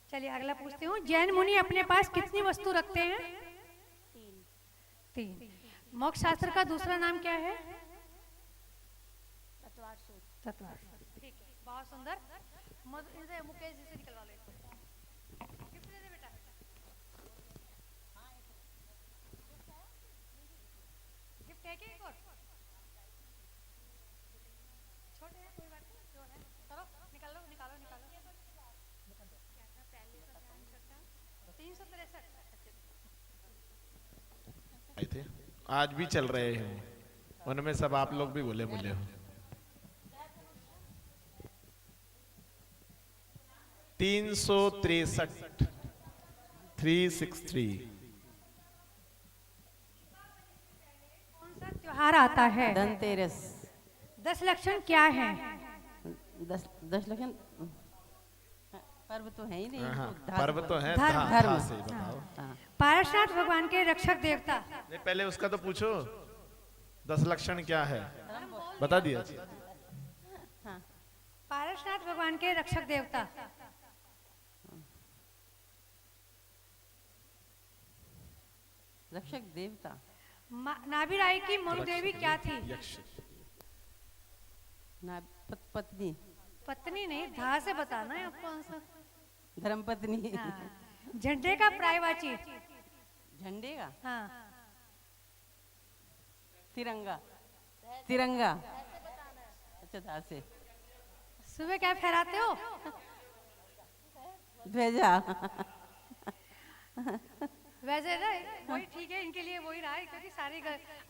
चलिए अगला पूछती हूँ। जैन मुनि अपने पास कितनी वस्तु रखते हैं? 3। मोक्ष शास्त्र का दूसरा नाम क्या है? तत्वार। ठीक है, बहुत सुंदर। इनसे मुकेश जी से निकलवा लो। गिफ्ट दे दे बेटा। गिफ्ट है क्या एक और? छोटे हैं कोई बात नहीं, जो है चलो निकालो निकालो निकालो। 363 आए थे, आज भी चल रहे हैं उनमें, सब आप लोग भी बोले बोले हो। 363। 363। कौन सा त्योहार आता है? धनतेरस। 10 लक्षण क्या है? 10 लक्षण पर्व तो है ही नहीं। हाँ, तो धर्म। पर्व तो है। धर्म। धा- धर्म। धा से बताओ। हाँ। पारसनाथ भगवान के रक्षक देवता? नहीं, पहले उसका तो पूछो। 10 लक्षण क्या है? बता दिया। हाँ। पारसनाथ भगवान के रक्षक देवता? रक्षक देवता। नाभिराई की मरुदेवी क्या थी? यक्ष। ना पत्नी। पत्नी नहीं, धा से बताना है आपको आंसर। धर्मपत्नी। हाँ। झंडे का पर्यायवाची? झंडे का हाँ। तिरंगा। तिरंगा। अच्छा स्वच्छता से। सुबह क्या फहराते हो? ध्वजा। वैसे ना वही ठीक है, इनके लिए वही रहा है क्योंकि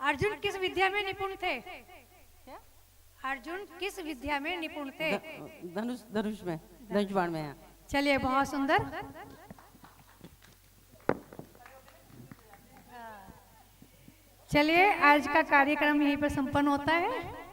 अर्जुन किस विद्या में निपुण थे? क्या? अर्जुन किस विद्या में निपुण थे? धनुष में, धनुष बाण में। चलिए, बहुत सुंदर। चलिए, आज का कार्यक्रम यहीं पर संपन्न होता है।